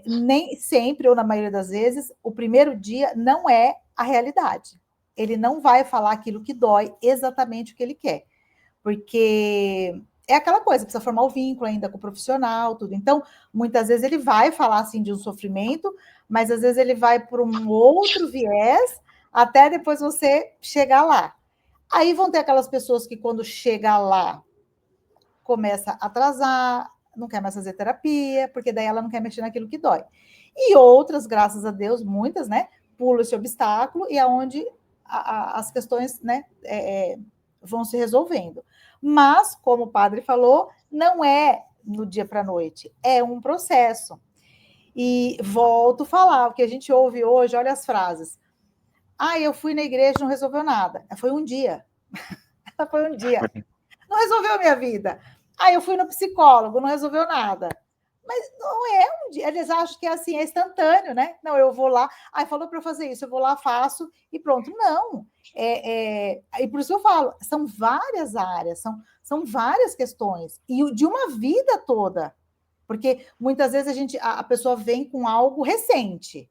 nem sempre, ou na maioria das vezes, o primeiro dia não é a realidade. Ele não vai falar aquilo que dói exatamente o que ele quer. Porque é aquela coisa, precisa formar o vínculo ainda com o profissional, tudo. Então, muitas vezes ele vai falar assim de um sofrimento, mas às vezes ele vai por um outro viés, até depois você chegar lá. Aí vão ter aquelas pessoas que quando chega lá, começa a atrasar, não quer mais fazer terapia, porque daí ela não quer mexer naquilo que dói. E outras, graças a Deus, muitas, né, pulam esse obstáculo e é onde as questões, né, vão se resolvendo. Mas, como o padre falou, não é no dia para a noite, é um processo. E volto a falar, o que a gente ouve hoje, olha as frases. Eu fui na igreja e não resolveu nada. Foi um dia. Foi um dia. Não resolveu a minha vida. Eu fui no psicólogo, não resolveu nada. Mas não é um dia. Eles acham que é assim, é instantâneo, né? Não, eu vou lá. Falou para eu fazer isso, eu vou lá, faço e pronto. Não. E por isso eu falo, são várias áreas, são várias questões. E de uma vida toda. Porque muitas vezes a pessoa vem com algo recente.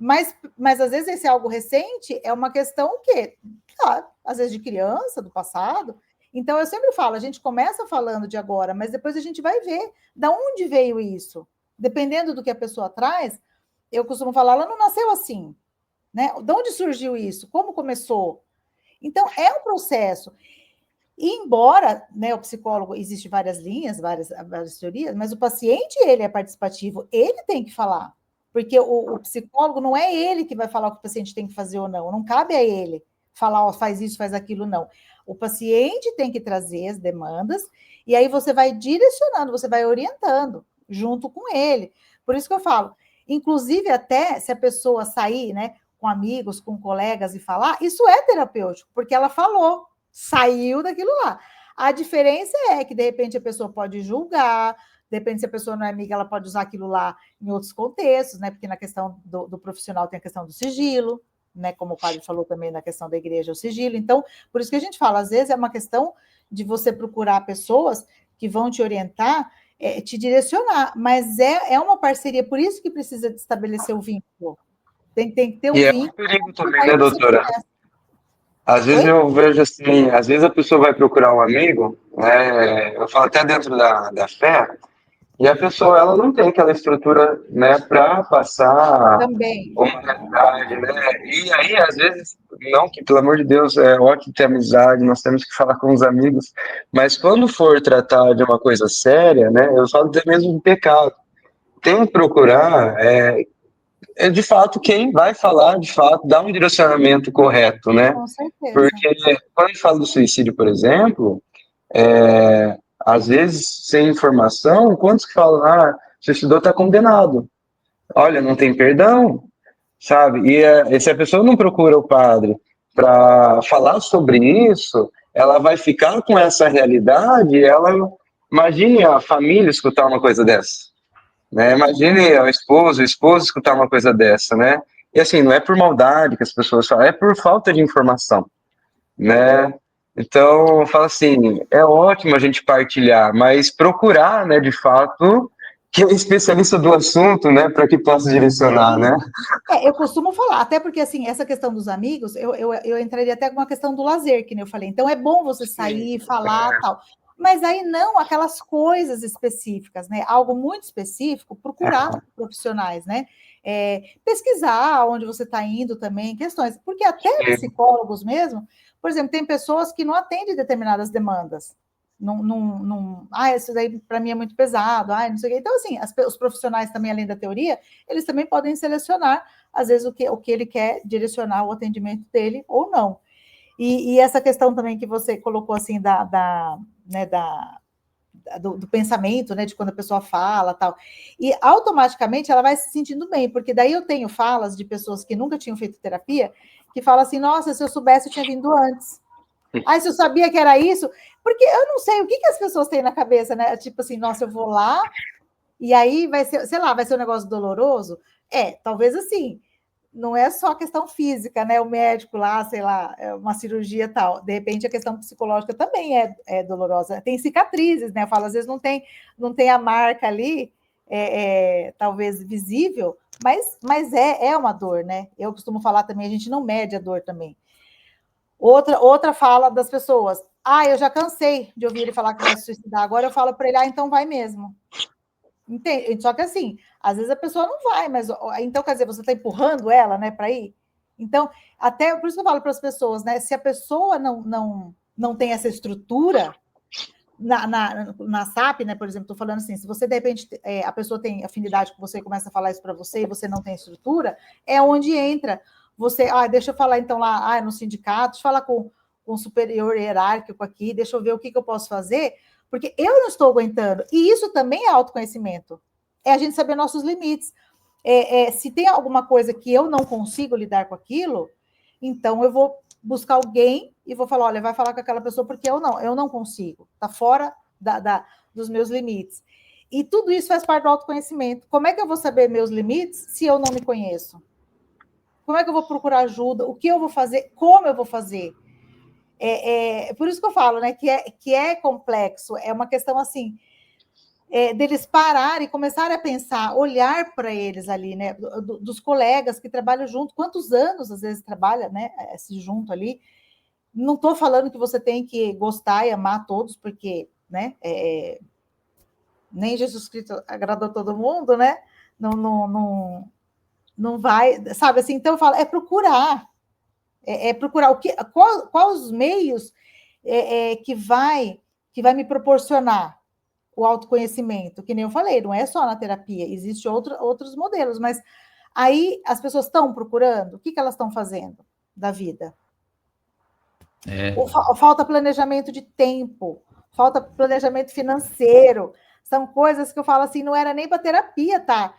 Mas às vezes esse algo recente é uma questão que, claro, às vezes de criança, do passado. Então, eu sempre falo, a gente começa falando de agora, mas depois a gente vai ver de onde veio isso. Dependendo do que a pessoa traz, eu costumo falar, ela não nasceu assim, né? De onde surgiu isso? Como começou? Então, é um processo. E embora, né, o psicólogo, existe várias linhas, várias teorias, mas o paciente, ele é participativo, ele tem que falar. Porque o psicólogo não é ele que vai falar o que o paciente tem que fazer ou não cabe a ele falar, faz isso, faz aquilo, não. O paciente tem que trazer as demandas e aí você vai direcionando, você vai orientando junto com ele. Por isso que eu falo, inclusive até se a pessoa sair, né, com amigos, com colegas e falar, isso é terapêutico, porque ela falou, saiu daquilo lá. A diferença é que, de repente, a pessoa pode julgar, depende se a pessoa não é amiga, ela pode usar aquilo lá em outros contextos, né? Porque na questão do profissional tem a questão do sigilo, né? Como o padre falou também na questão da igreja, o sigilo. Então, por isso que a gente fala, às vezes é uma questão de você procurar pessoas que vão te orientar, te direcionar, mas é uma parceria, por isso que precisa de estabelecer o vínculo. Tem que ter um vínculo. É um perigo também, né, doutora? Às vezes eu vejo assim, às vezes a pessoa vai procurar um amigo, né, eu falo até dentro da fé, e a pessoa, ela não tem aquela estrutura, né, para passar também uma realidade, né? E aí, às vezes, não que, pelo amor de Deus, é ótimo ter amizade, nós temos que falar com os amigos, mas quando for tratar de uma coisa séria, né, eu falo até mesmo de pecado, tem que procurar, de fato, quem vai falar, de fato, dar um direcionamento correto, né? Com certeza. Porque quando a gente fala do suicídio, por exemplo, às vezes, sem informação, quantos que falam, o suicidou está condenado. Olha, não tem perdão, sabe? E se a pessoa não procura o padre para falar sobre isso, ela vai ficar com essa realidade, imagine a família escutar uma coisa dessa, né? Imagine o esposo escutar uma coisa dessa, né? E assim, não é por maldade que as pessoas falam, é por falta de informação, né? Então, eu falo assim, é ótimo a gente partilhar, mas procurar, né, de fato, quem é especialista do assunto, né, para que possa direcionar, né? Eu costumo falar, até porque, assim, essa questão dos amigos, eu entraria até com uma questão do lazer, que nem eu falei. Então, é bom você sair, falar, tal. Mas aí não aquelas coisas específicas, né? Algo muito específico, procurar profissionais, né? pesquisar onde você está indo também, questões, porque até psicólogos mesmo, por exemplo, tem pessoas que não atendem determinadas demandas. Isso daí para mim é muito pesado, não sei o quê. Então, assim, os profissionais também, além da teoria, eles também podem selecionar, às vezes, o que ele quer direcionar o atendimento dele ou não. E essa questão também que você colocou, assim, do pensamento, né, de quando a pessoa fala, tal, e automaticamente ela vai se sentindo bem, porque daí eu tenho falas de pessoas que nunca tinham feito terapia, que falam assim, nossa, se eu soubesse, eu tinha vindo antes. Se eu sabia que era isso, porque eu não sei o que as pessoas têm na cabeça, né, tipo assim, nossa, eu vou lá, e aí vai ser, sei lá, vai ser um negócio doloroso, talvez assim, não é só a questão física, né? O médico lá, sei lá, uma cirurgia e tal. De repente, a questão psicológica também é dolorosa. Tem cicatrizes, né? Eu falo, às vezes não tem a marca ali, talvez visível, mas é uma dor, né? Eu costumo falar também, a gente não mede a dor também. Outra fala das pessoas, eu já cansei de ouvir ele falar que vai se suicidar, agora eu falo para ele, então vai mesmo. Entende? Só que assim, às vezes a pessoa não vai, mas então, quer dizer, você está empurrando ela, né, para ir? Então, até por isso que eu falo para as pessoas, né? Se a pessoa não tem essa estrutura, na SAP, né, por exemplo, estou falando assim, se você, de repente, a pessoa tem afinidade com você e começa a falar isso para você e você não tem estrutura, é onde entra você, deixa eu falar então lá, no sindicato, deixa eu falar com o superior hierárquico aqui, deixa eu ver o que eu posso fazer, porque eu não estou aguentando. E isso também é autoconhecimento. É a gente saber nossos limites. Se tem alguma coisa que eu não consigo lidar com aquilo, então eu vou buscar alguém e vou falar, olha, vai falar com aquela pessoa, porque eu não consigo. Está fora dos meus limites. E tudo isso faz parte do autoconhecimento. Como é que eu vou saber meus limites se eu não me conheço? Como é que eu vou procurar ajuda? O que eu vou fazer? Como eu vou fazer? Por isso que eu falo, né, que é complexo, é uma questão assim, deles pararem e começarem a pensar, olhar para eles ali, né, dos colegas que trabalham junto, quantos anos às vezes trabalha, né, junto ali. Não estou falando que você tem que gostar e amar todos, porque, né, nem Jesus Cristo agradou todo mundo, né, não vai, sabe assim, então eu falo, procurar. Procurar quais os meios que vai me proporcionar o autoconhecimento, que nem eu falei, não é só na terapia, existem outros modelos, mas aí as pessoas estão procurando, o que elas estão fazendo da vida? Falta planejamento de tempo, falta planejamento financeiro, são coisas que eu falo assim, não era nem para terapia tá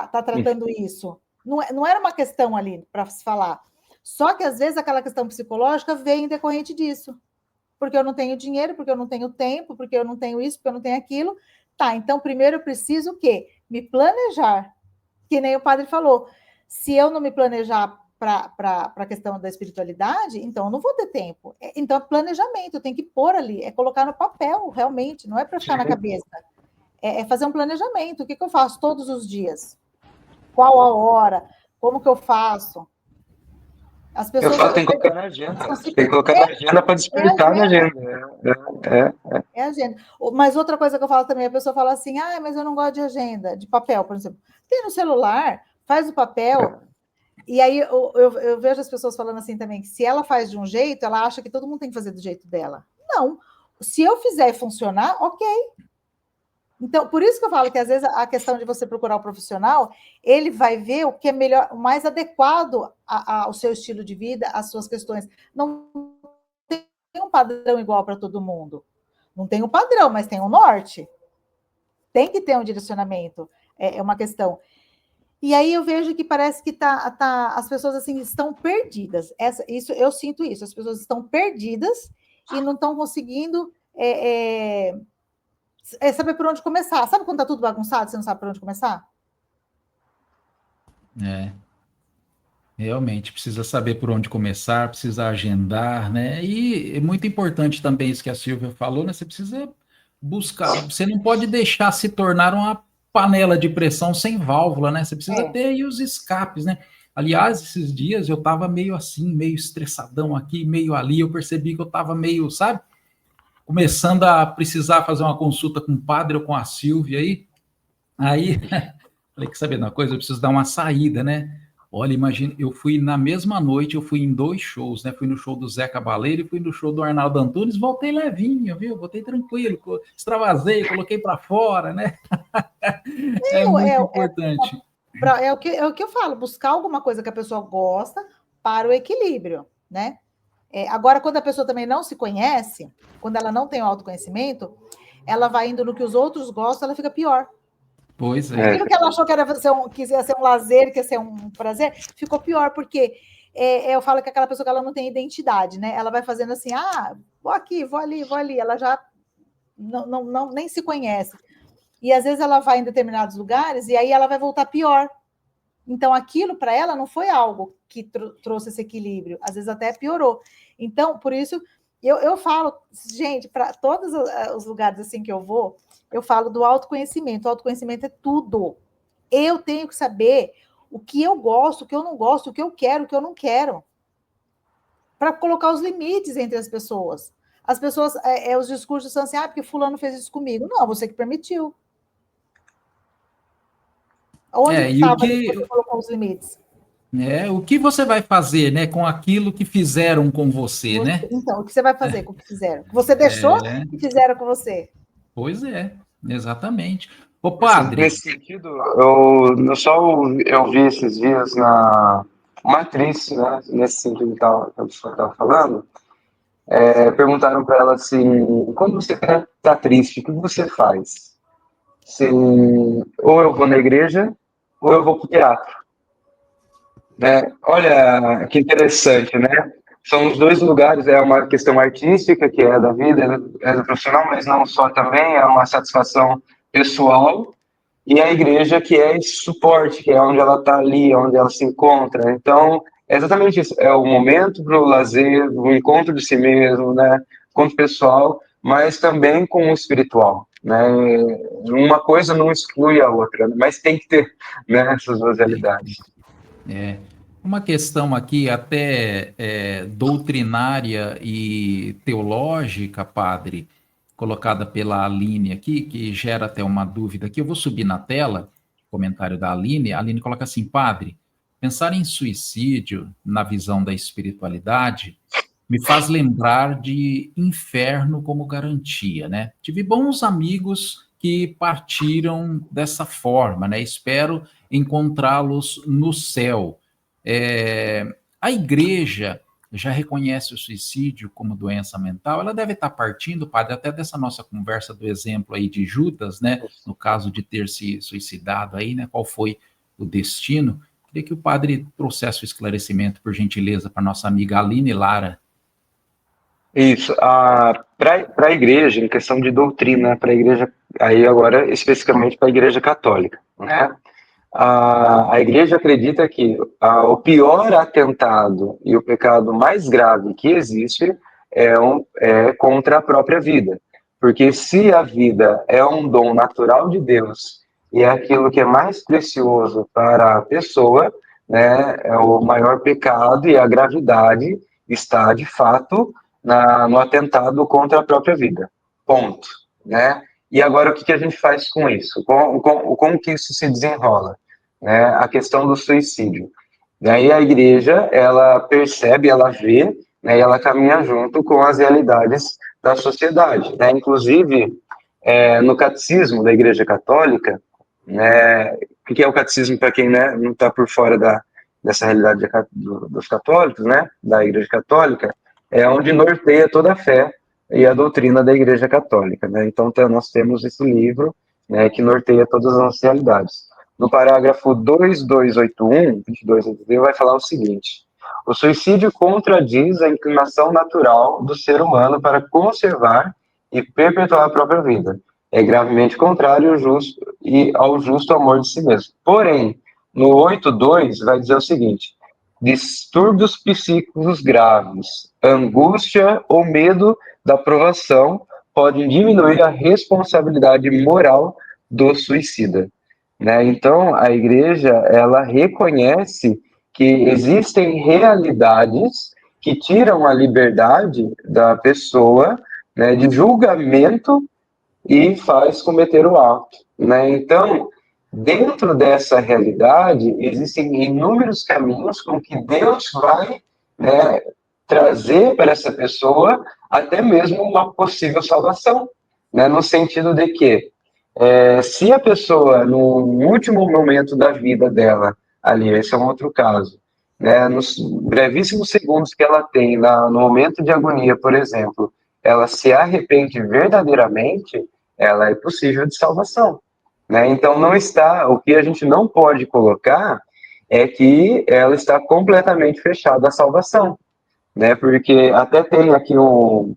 tratando isso, não era uma questão ali para se falar. Só que, às vezes, aquela questão psicológica vem decorrente disso. Porque eu não tenho dinheiro, porque eu não tenho tempo, porque eu não tenho isso, porque eu não tenho aquilo. Então, primeiro eu preciso o quê? Me planejar. Que nem o padre falou. Se eu não me planejar para a questão da espiritualidade, então eu não vou ter tempo. Então, planejamento, eu tenho que pôr ali, colocar no papel, realmente, não é para ficar na cabeça. É fazer um planejamento. O que eu faço todos os dias? Qual a hora? Como que eu faço? As pessoas... Eu falo, tem que colocar na agenda. Tem que colocar na agenda para despertar na agenda. É agenda. Mas outra coisa que eu falo também, a pessoa fala assim, mas eu não gosto de agenda, de papel, por exemplo. Tem no celular, faz o papel, e aí eu vejo as pessoas falando assim também, que se ela faz de um jeito, ela acha que todo mundo tem que fazer do jeito dela. Não. Se eu fizer funcionar, ok. Então, por isso que eu falo que, às vezes, a questão de você procurar o profissional, ele vai ver o que é melhor, o mais adequado ao seu estilo de vida, às suas questões. Não tem um padrão igual para todo mundo. Não tem um padrão, mas tem um norte. Tem que ter um direcionamento. É uma questão. E aí eu vejo que parece que as pessoas assim estão perdidas. Eu sinto isso. As pessoas estão perdidas e não estão conseguindo... saber por onde começar. Sabe quando tá tudo bagunçado, você não sabe por onde começar? Realmente, precisa saber por onde começar, precisa agendar, né? E é muito importante também isso que a Silvia falou, né? Você precisa buscar, você não pode deixar se tornar uma panela de pressão sem válvula, né? Você precisa ter aí os escapes, né? Aliás, esses dias eu tava meio assim, meio estressadão aqui, meio ali, eu percebi que eu tava meio, sabe? Começando a precisar fazer uma consulta com o padre ou com a Silvia aí Falei, que saber de uma coisa, eu preciso dar uma saída, né? Olha, imagina, eu fui na mesma noite, eu fui em 2 shows, né? Fui no show do Zé Cabaleiro e fui no show do Arnaldo Antunes, voltei levinho, viu? Voltei tranquilo, extravasei, coloquei para fora, né? É Não, muito importante. é o que eu falo, buscar alguma coisa que a pessoa gosta para o equilíbrio, né? Agora, quando a pessoa também não se conhece, quando ela não tem o autoconhecimento, ela vai indo no que os outros gostam, ela fica pior. Pois é. Aquilo que ela achou que ia ser um lazer, que ia ser um prazer, ficou pior, porque eu falo que aquela pessoa que ela não tem identidade, né? Ela vai fazendo assim, vou aqui, vou ali, ela já nem se conhece. E às vezes ela vai em determinados lugares e aí ela vai voltar pior. Então, aquilo para ela não foi algo que trouxe esse equilíbrio, às vezes até piorou. Então, por isso, eu falo, gente, para todos os lugares assim que eu vou, eu falo do autoconhecimento. O autoconhecimento é tudo. Eu tenho que saber o que eu gosto, o que eu não gosto, o que eu quero, o que eu não quero, para colocar os limites entre as pessoas. As pessoas, os discursos são assim, porque fulano fez isso comigo. Não, você que permitiu. Onde estava que você colocou os limites? O que você vai fazer, né, com aquilo que fizeram com você, né? Então, o que você vai fazer com o que fizeram? O que você deixou que fizeram com você? Pois é, exatamente. Ô, padre... Nesse sentido, eu vi esses dias uma atriz, né, nesse sentido que a pessoa estava falando, perguntaram para ela assim, quando você está triste, o que você faz? Assim, ou eu vou na igreja, ou eu vou para o teatro. Né? Olha que interessante, né? São os dois lugares, é uma questão artística, que é da vida, é do profissional, mas não só também, é uma satisfação pessoal, e a igreja, que é esse suporte, que é onde ela está ali, onde ela se encontra. Então, é exatamente isso, é o momento para o lazer, o encontro de si mesmo, né? Encontro pessoal, mas também com o espiritual. Né? Uma coisa não exclui a outra, mas tem que ter, né, essas duas realidades. Uma questão aqui até doutrinária e teológica, padre, colocada pela Aline aqui, que gera até uma dúvida aqui. Eu vou subir na tela o comentário da Aline. A Aline coloca assim, padre, pensar em suicídio na visão da espiritualidade me faz lembrar de inferno como garantia, né? Tive bons amigos que partiram dessa forma, né? Espero encontrá-los no céu. A igreja já reconhece o suicídio como doença mental, ela deve estar partindo, padre, até dessa nossa conversa do exemplo aí de Judas, né, no caso de ter se suicidado aí, né, qual foi o destino. Queria que o padre trouxesse o esclarecimento, por gentileza, para nossa amiga Aline Lara. Isso, para a igreja, em questão de doutrina, para a igreja, aí agora especificamente para a igreja católica, né? A igreja acredita que o pior atentado e o pecado mais grave que existe é contra a própria vida. Porque se a vida é um dom natural de Deus e é aquilo que é mais precioso para a pessoa, né, é o maior pecado e a gravidade está, de fato, no atentado contra a própria vida. Ponto. Né? E agora, o que a gente faz com isso? Como que isso se desenrola? Né, a questão do suicídio. Daí a igreja, ela percebe, ela vê, né, e ela caminha junto com as realidades da sociedade. Né? Inclusive, no catecismo da Igreja Católica, né, o que é o catecismo para quem, né, não está por fora dessa realidade dos católicos, né, da Igreja Católica, é onde norteia toda a fé e a doutrina da Igreja Católica. Né? Então, nós temos esse livro, né, que norteia todas as nossas realidades. No parágrafo 2281, vai falar o seguinte: o suicídio contradiz a inclinação natural do ser humano para conservar e perpetuar a própria vida. É gravemente contrário ao justo amor de si mesmo. Porém, no 82 vai dizer o seguinte: distúrbios psíquicos graves, angústia ou medo da provação podem diminuir a responsabilidade moral do suicida. Né? Então, a igreja, ela reconhece que existem realidades que tiram a liberdade da pessoa, né, de julgamento e faz cometer o ato. Né? Então, dentro dessa realidade, existem inúmeros caminhos com que Deus vai, né, trazer para essa pessoa até mesmo uma possível salvação, né, no sentido de que, se a pessoa, no último momento da vida dela, ali, esse é um outro caso, né, nos brevíssimos segundos que ela tem, no momento de agonia, por exemplo, ela se arrepende verdadeiramente, ela é possível de salvação. Né? Então, não está, o que a gente não pode colocar é que ela está completamente fechada à salvação, né? Porque até tem aqui um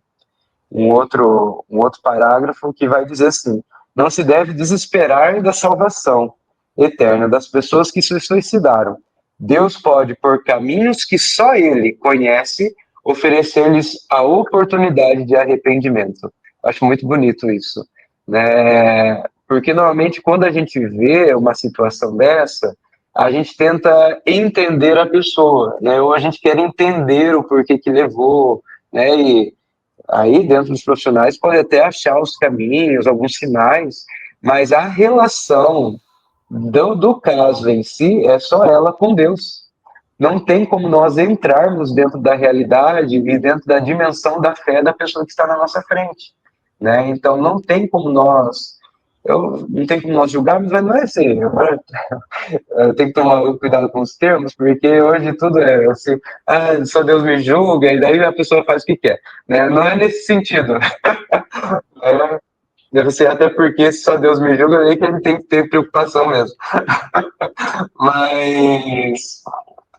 outro parágrafo que vai dizer assim: não se deve desesperar da salvação eterna das pessoas que se suicidaram. Deus pode, por caminhos que só Ele conhece, oferecer-lhes a oportunidade de arrependimento. Acho muito bonito isso, né? Porque normalmente quando a gente vê uma situação dessa, a gente tenta entender a pessoa, né? Ou a gente quer entender o porquê que levou, né? E aí, dentro dos profissionais, pode até achar os caminhos, alguns sinais, mas a relação do caso em si é só ela com Deus. Não tem como nós entrarmos dentro da realidade e dentro da dimensão da fé da pessoa que está na nossa frente, né? Então, não tem como nós julgarmos, mas não é assim. Eu tenho que tomar cuidado com os termos, porque hoje tudo é assim, só Deus me julga, e daí a pessoa faz o que quer, né? Não é nesse sentido. Deve ser até porque se só Deus me julga, aí que ele tem que ter preocupação mesmo. Mas,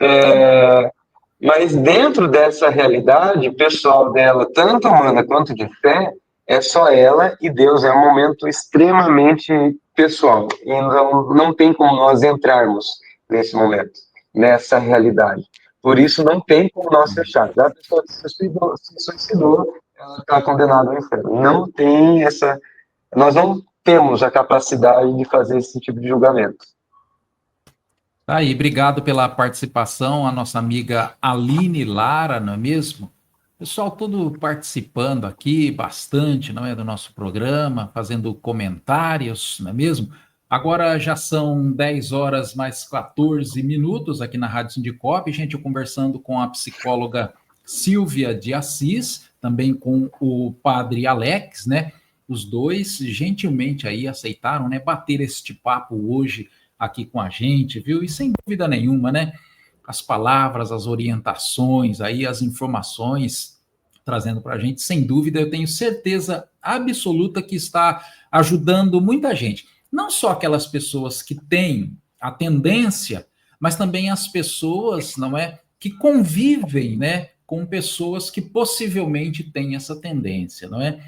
é, mas dentro dessa realidade pessoal dela, tanto humana quanto de fé, é só ela e Deus. É um momento extremamente pessoal. E não tem como nós entrarmos nesse momento, nessa realidade. Por isso, não tem como nós fechar. A pessoa que se suicidou, ela está condenada ao inferno. Não tem essa. Nós não temos a capacidade de fazer esse tipo de julgamento. Tá aí, obrigado pela participação, a nossa amiga Aline Lara, não é mesmo? Pessoal todo participando aqui bastante, não é, do nosso programa, fazendo comentários, não é mesmo? Agora já são 10 horas mais 14 minutos aqui na Rádio Sindicop, gente, eu conversando com a psicóloga Silvia de Assis, também com o padre Alex, né? Os dois gentilmente aí aceitaram, né, bater este papo hoje aqui com a gente, viu? E sem dúvida nenhuma, né? As palavras, as orientações, aí as informações trazendo para a gente, sem dúvida, eu tenho certeza absoluta que está ajudando muita gente. Não só aquelas pessoas que têm a tendência, mas também as pessoas, não é, que convivem, né, com pessoas que possivelmente têm essa tendência, não é?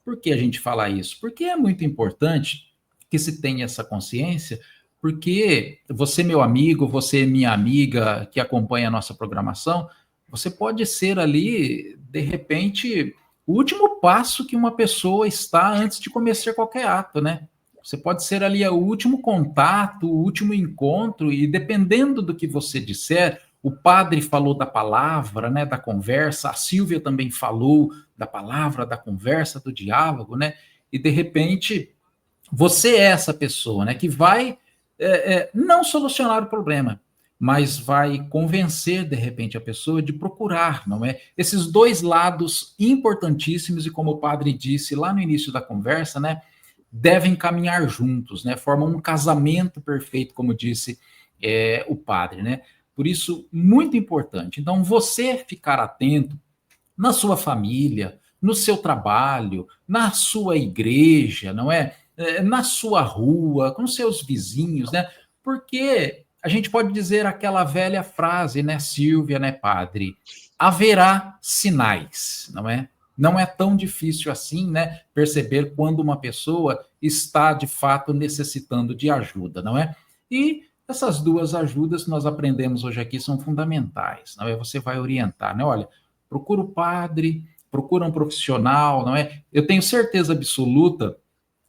Por que a gente fala isso? Porque é muito importante que se tenha essa consciência, porque você, meu amigo, você, minha amiga, que acompanha a nossa programação, você pode ser ali, de repente, o último passo que uma pessoa está antes de começar qualquer ato, né? Você pode ser ali o último contato, o último encontro, e dependendo do que você disser, o padre falou da palavra, né, da conversa, a Silvia também falou da palavra, da conversa, do diálogo, né? E de repente você é essa pessoa, né, que vai não solucionar o problema, mas vai convencer, de repente, a pessoa de procurar, não é? Esses dois lados importantíssimos, e como o padre disse lá no início da conversa, né, devem caminhar juntos, né, formam um casamento perfeito, como disse o padre, né? Por isso, muito importante. Então, você ficar atento na sua família, no seu trabalho, na sua igreja, não é? Na sua rua, com seus vizinhos, né? Porque a gente pode dizer aquela velha frase, né, Silvia, né, padre? Haverá sinais, não é? Não é tão difícil assim, né, perceber quando uma pessoa está de fato necessitando de ajuda, não é? E essas duas ajudas que nós aprendemos hoje aqui são fundamentais, não é? Você vai orientar, né? Olha, procura o padre, procura um profissional, não é? Eu tenho certeza absoluta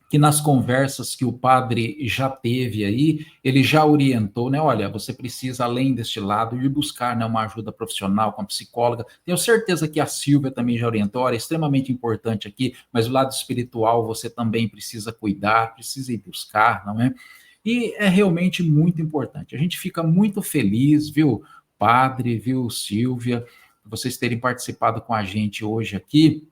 que nas conversas que o padre já teve aí, ele já orientou, né? Olha, você precisa, além deste lado, ir buscar, né, uma ajuda profissional com a psicóloga. Tenho certeza que a Silvia também já orientou, olha, é extremamente importante aqui, mas o lado espiritual você também precisa cuidar, precisa ir buscar, não é? que é realmente muito importante. A gente fica muito feliz, viu, padre, viu, Silvia, vocês terem participado com a gente hoje aqui.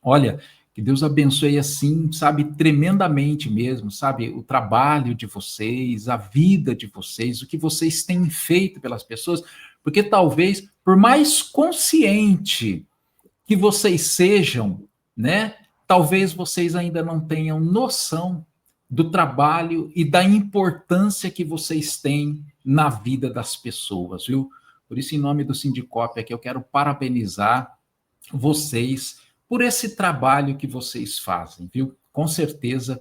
Olha, que Deus abençoe assim, sabe, tremendamente mesmo, sabe, o trabalho de vocês, a vida de vocês, o que vocês têm feito pelas pessoas, porque talvez, por mais consciente que vocês sejam, né, talvez vocês ainda não tenham noção do trabalho e da importância que vocês têm na vida das pessoas, viu? Por isso, em nome do Sindicop aqui, eu quero parabenizar vocês por esse trabalho que vocês fazem, viu? Com certeza,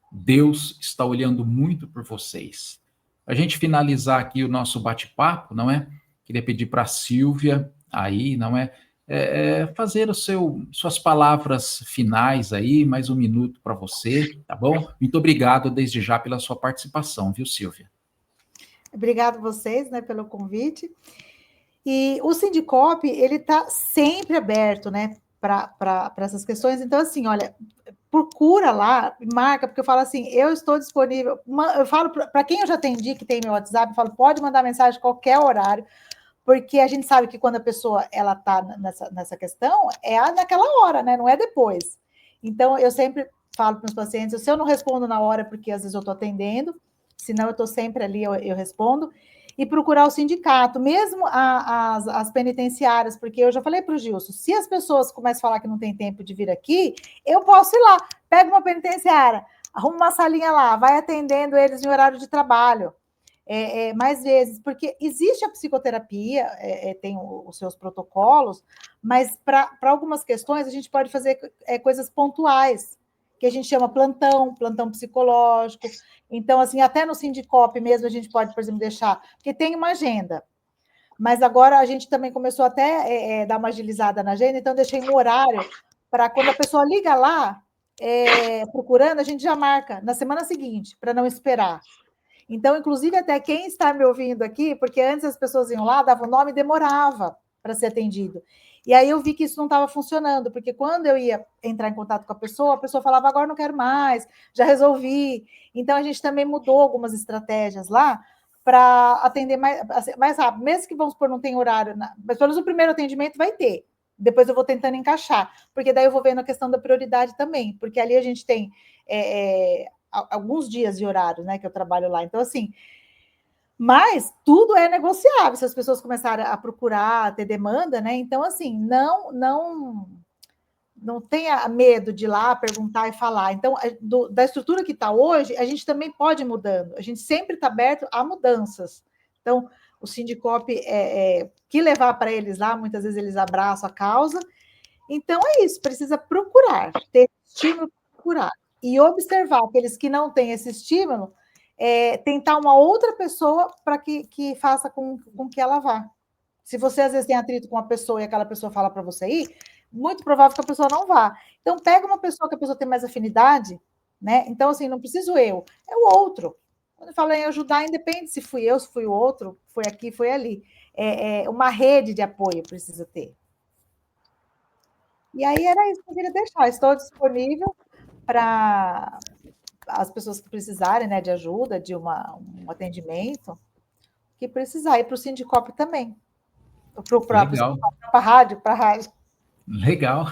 Deus está olhando muito por vocês. A gente finalizar aqui o nosso bate-papo, não é? Queria pedir para a Silvia aí, não é? Fazer suas palavras finais aí, mais um minuto para você, tá bom? Muito obrigado desde já pela sua participação, viu, Silvia? Obrigado vocês, né, pelo convite. E o Sindicop, ele está sempre aberto, né, para essas questões. Então, assim, olha, procura lá, marca, porque eu falo assim, eu estou disponível. Eu falo para quem eu já atendi, que tem meu WhatsApp, eu falo, pode mandar mensagem a qualquer horário, porque a gente sabe que quando a pessoa ela está nessa questão, é naquela hora, né? Não é depois. Então, eu sempre falo para os pacientes, se eu não respondo na hora, porque às vezes eu estou atendendo, senão eu estou sempre ali, eu respondo, e procurar o sindicato, mesmo as penitenciárias, porque eu já falei para o Gilson, se as pessoas começam a falar que não tem tempo de vir aqui, eu posso ir lá, pega uma penitenciária, arruma uma salinha lá, vai atendendo eles em horário de trabalho, mais vezes, porque existe a psicoterapia, tem os seus protocolos, mas para algumas questões a gente pode fazer coisas pontuais, que a gente chama plantão psicológico. Então, assim, até no Sindicop mesmo a gente pode, por exemplo, deixar, porque tem uma agenda, mas agora a gente também começou até dar uma agilizada na agenda, então deixei um horário para quando a pessoa liga lá, procurando, a gente já marca na semana seguinte, para não esperar. Então, inclusive, até quem está me ouvindo aqui, porque antes as pessoas iam lá, davam o nome e demorava para ser atendido. E aí eu vi que isso não estava funcionando, porque quando eu ia entrar em contato com a pessoa falava, agora não quero mais, já resolvi. Então, a gente também mudou algumas estratégias lá para atender mais rápido. Mesmo que, vamos supor, não tem horário, mas pelo menos o primeiro atendimento vai ter. Depois eu vou tentando encaixar, porque daí eu vou vendo a questão da prioridade também, porque ali a gente tem alguns dias de horário, né, que eu trabalho lá. Então, assim, mas tudo é negociável, se as pessoas começarem a procurar, a ter demanda, né? Então, assim, não tenha medo de ir lá perguntar e falar. Então, da estrutura que está hoje, a gente também pode ir mudando. A gente sempre está aberto a mudanças. Então, o Sindicop, que levar para eles lá, muitas vezes eles abraçam a causa. Então, é isso, precisa procurar, ter estímulo para procurar. E observar aqueles que não têm esse estímulo, tentar uma outra pessoa para que faça com que ela vá. Se você, às vezes, tem atrito com uma pessoa e aquela pessoa fala para você ir, muito provável que a pessoa não vá. Então, pega uma pessoa que a pessoa tem mais afinidade, né? Então, assim, não preciso eu, é o outro. Quando eu falo em ajudar, independe se fui eu, se fui o outro, foi aqui, foi ali. Uma rede de apoio precisa ter. E aí era isso que eu queria deixar. Estou disponível para as pessoas que precisarem, né, de ajuda, de um atendimento, que precisar. E para o Sindicop também. Para a rádio. Legal.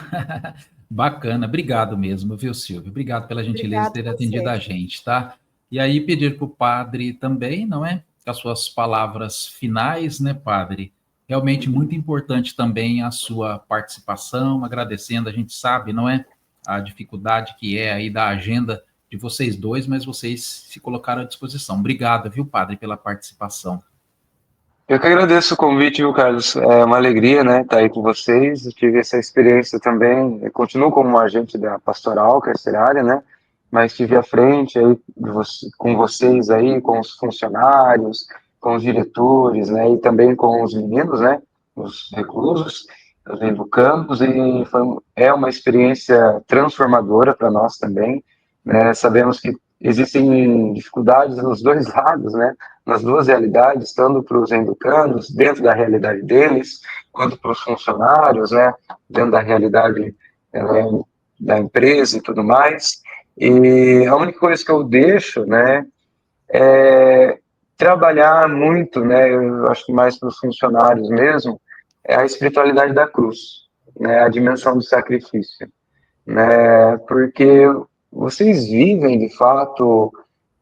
Bacana. Obrigado mesmo, viu, Silvio? Obrigado pela gentileza de ter atendido a gente, tá? E aí pedir para o padre também, não é? As suas palavras finais, né, padre? Realmente muito importante também a sua participação, agradecendo, a gente sabe, não é? A dificuldade que é aí da agenda de vocês dois, mas vocês se colocaram à disposição. Obrigado, viu, padre, pela participação. Eu que agradeço o convite, viu, Carlos? É uma alegria, né, estar aí com vocês. Eu tive essa experiência também. Eu continuo como agente da pastoral carcerária, né, mas estive à frente aí com vocês aí, com os funcionários, com os diretores, né, e também com os meninos, né, os reclusos, os educandos, e é uma experiência transformadora para nós também, né. Sabemos que existem dificuldades nos dois lados, né, nas duas realidades, tanto para os educandos, dentro da realidade deles, quanto para os funcionários, né, dentro da realidade da empresa e tudo mais. E a única coisa que eu deixo, né, trabalhar muito, né, eu acho que mais para os funcionários mesmo, é a espiritualidade da cruz, né, a dimensão do sacrifício, né, porque vocês vivem, de fato,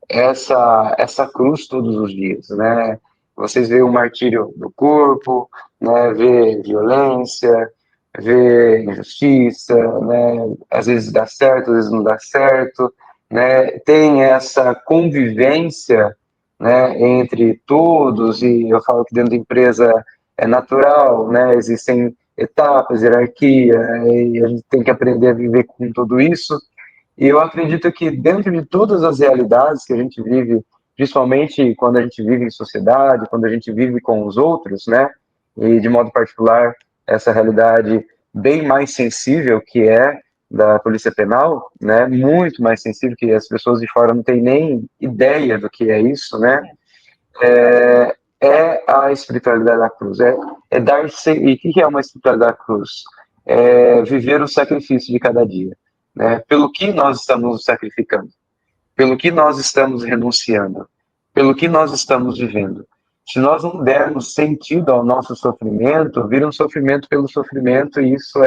essa cruz todos os dias, né, vocês veem o martírio do corpo, né, vê violência, vê injustiça, né, às vezes dá certo, às vezes não dá certo, né, tem essa convivência, né, entre todos, e eu falo que dentro da empresa é natural, né, existem etapas, hierarquia, e a gente tem que aprender a viver com tudo isso, e eu acredito que dentro de todas as realidades que a gente vive, principalmente quando a gente vive em sociedade, quando a gente vive com os outros, né, e de modo particular, essa realidade bem mais sensível que é da Polícia Penal, né, muito mais sensível, que as pessoas de fora não têm nem ideia do que é isso, né, é a espiritualidade da cruz, é dar, e o que é uma espiritualidade da cruz? É viver o sacrifício de cada dia, né, pelo que nós estamos nos sacrificando, pelo que nós estamos renunciando, pelo que nós estamos vivendo. Se nós não dermos sentido ao nosso sofrimento, vira um sofrimento pelo sofrimento, e isso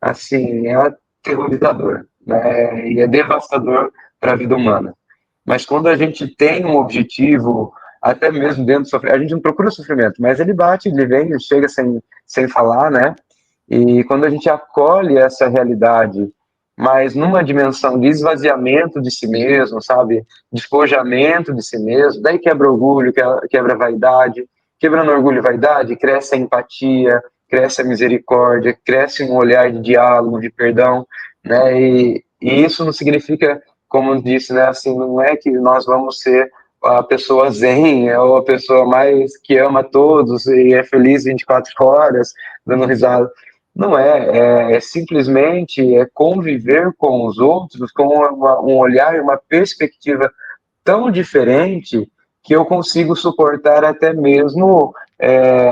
assim, aterrorizador, né? E é devastador para a vida humana. Mas quando a gente tem um objetivo, até mesmo dentro do sofrimento, a gente não procura sofrimento, mas ele bate, ele vem, ele chega sem falar, né? E quando a gente acolhe essa realidade, mas numa dimensão de esvaziamento de si mesmo, sabe? Despojamento de si mesmo, daí quebra orgulho, quebra vaidade, quebrando orgulho e vaidade, cresce a empatia, cresce a misericórdia, cresce um olhar de diálogo, de perdão, né? E isso não significa, como eu disse, né? Assim, não é que nós vamos ser a pessoa zen, ou a pessoa mais que ama todos e é feliz 24 horas, dando risada. Não é simplesmente conviver com os outros com um olhar e uma perspectiva tão diferente que eu consigo suportar até mesmo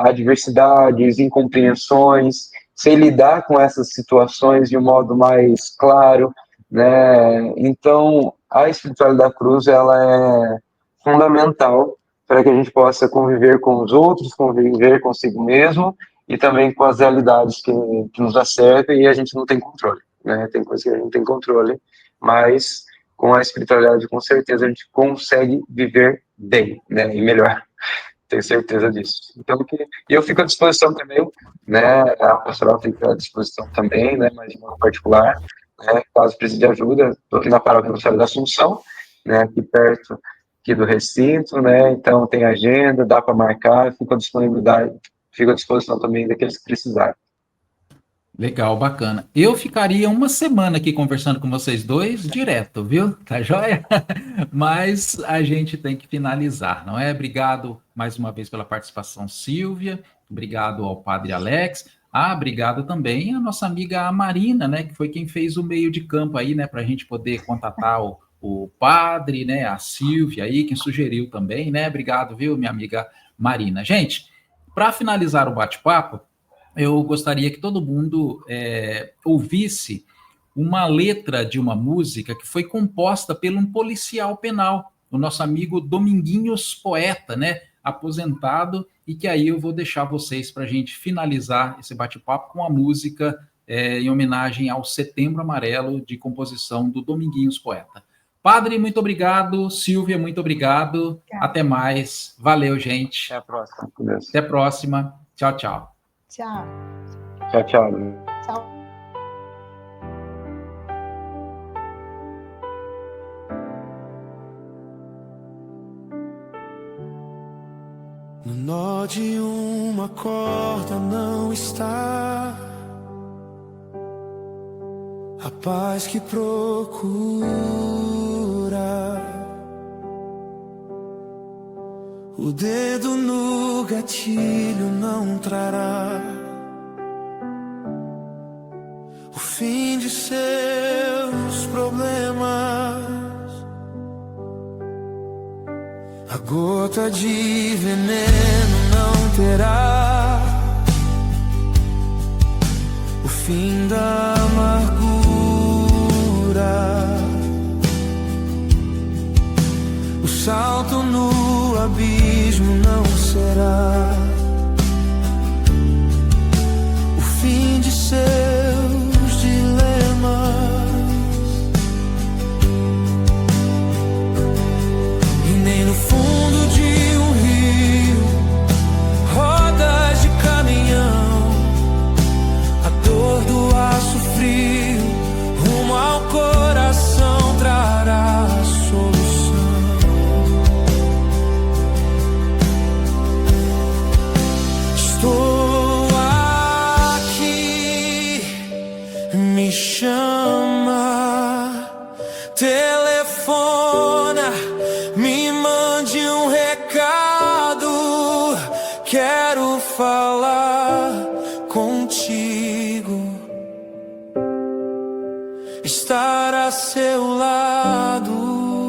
adversidades, incompreensões, sei lidar com essas situações de um modo mais claro, né? Então, a espiritualidade da cruz, ela é fundamental para que a gente possa conviver com os outros, conviver consigo mesmo, e também com as realidades que nos acertam e a gente não tem controle, né? Tem coisas que a gente não tem controle, mas com a espiritualidade, com certeza, a gente consegue viver bem, né? E melhor, tenho certeza disso. Então, eu fico à disposição também, né? A pastoral fica à disposição também, né? Mas de modo particular, né? Caso precise de ajuda, estou aqui na paróquia Nossa Senhora da Assunção, né? Aqui perto aqui do recinto, né? Então tem agenda, dá para marcar, fico à disposição também daqueles que precisarem. Legal, bacana. Eu ficaria uma semana aqui conversando com vocês dois direto, viu? Tá joia? Mas a gente tem que finalizar, não é? Obrigado mais uma vez pela participação, Silvia. Obrigado ao Padre Alex. Obrigado também à nossa amiga Marina, né? Que foi quem fez o meio de campo aí, né? Para a gente poder contatar o padre, né? A Silvia aí, quem sugeriu também, né? Obrigado, viu, minha amiga Marina. Gente, para finalizar o bate-papo, eu gostaria que todo mundo ouvisse uma letra de uma música que foi composta por um policial penal, o nosso amigo Dominguinhos Poeta, né? Aposentado, e que aí eu vou deixar vocês para a gente finalizar esse bate-papo com a música em homenagem ao Setembro Amarelo, de composição do Dominguinhos Poeta. Padre, muito obrigado. Silvia, muito obrigado. Até mais. Valeu, gente. Até a próxima. Até a próxima. Tchau, tchau. Tchau. Tchau, tchau. Tchau. No nó de uma corda não está a paz que procura. O dedo no gatilho não trará o fim de seus problemas. A gota de veneno não terá o fim da amargura. O salto terá o fim de seus dilemas, e nem no fundo de um rio, rodas de caminhão, a dor do aço frio rumo ao coração trará a solução. Estou aqui, me chama, telefona, me mande um recado, quero falar contigo, estar a seu lado.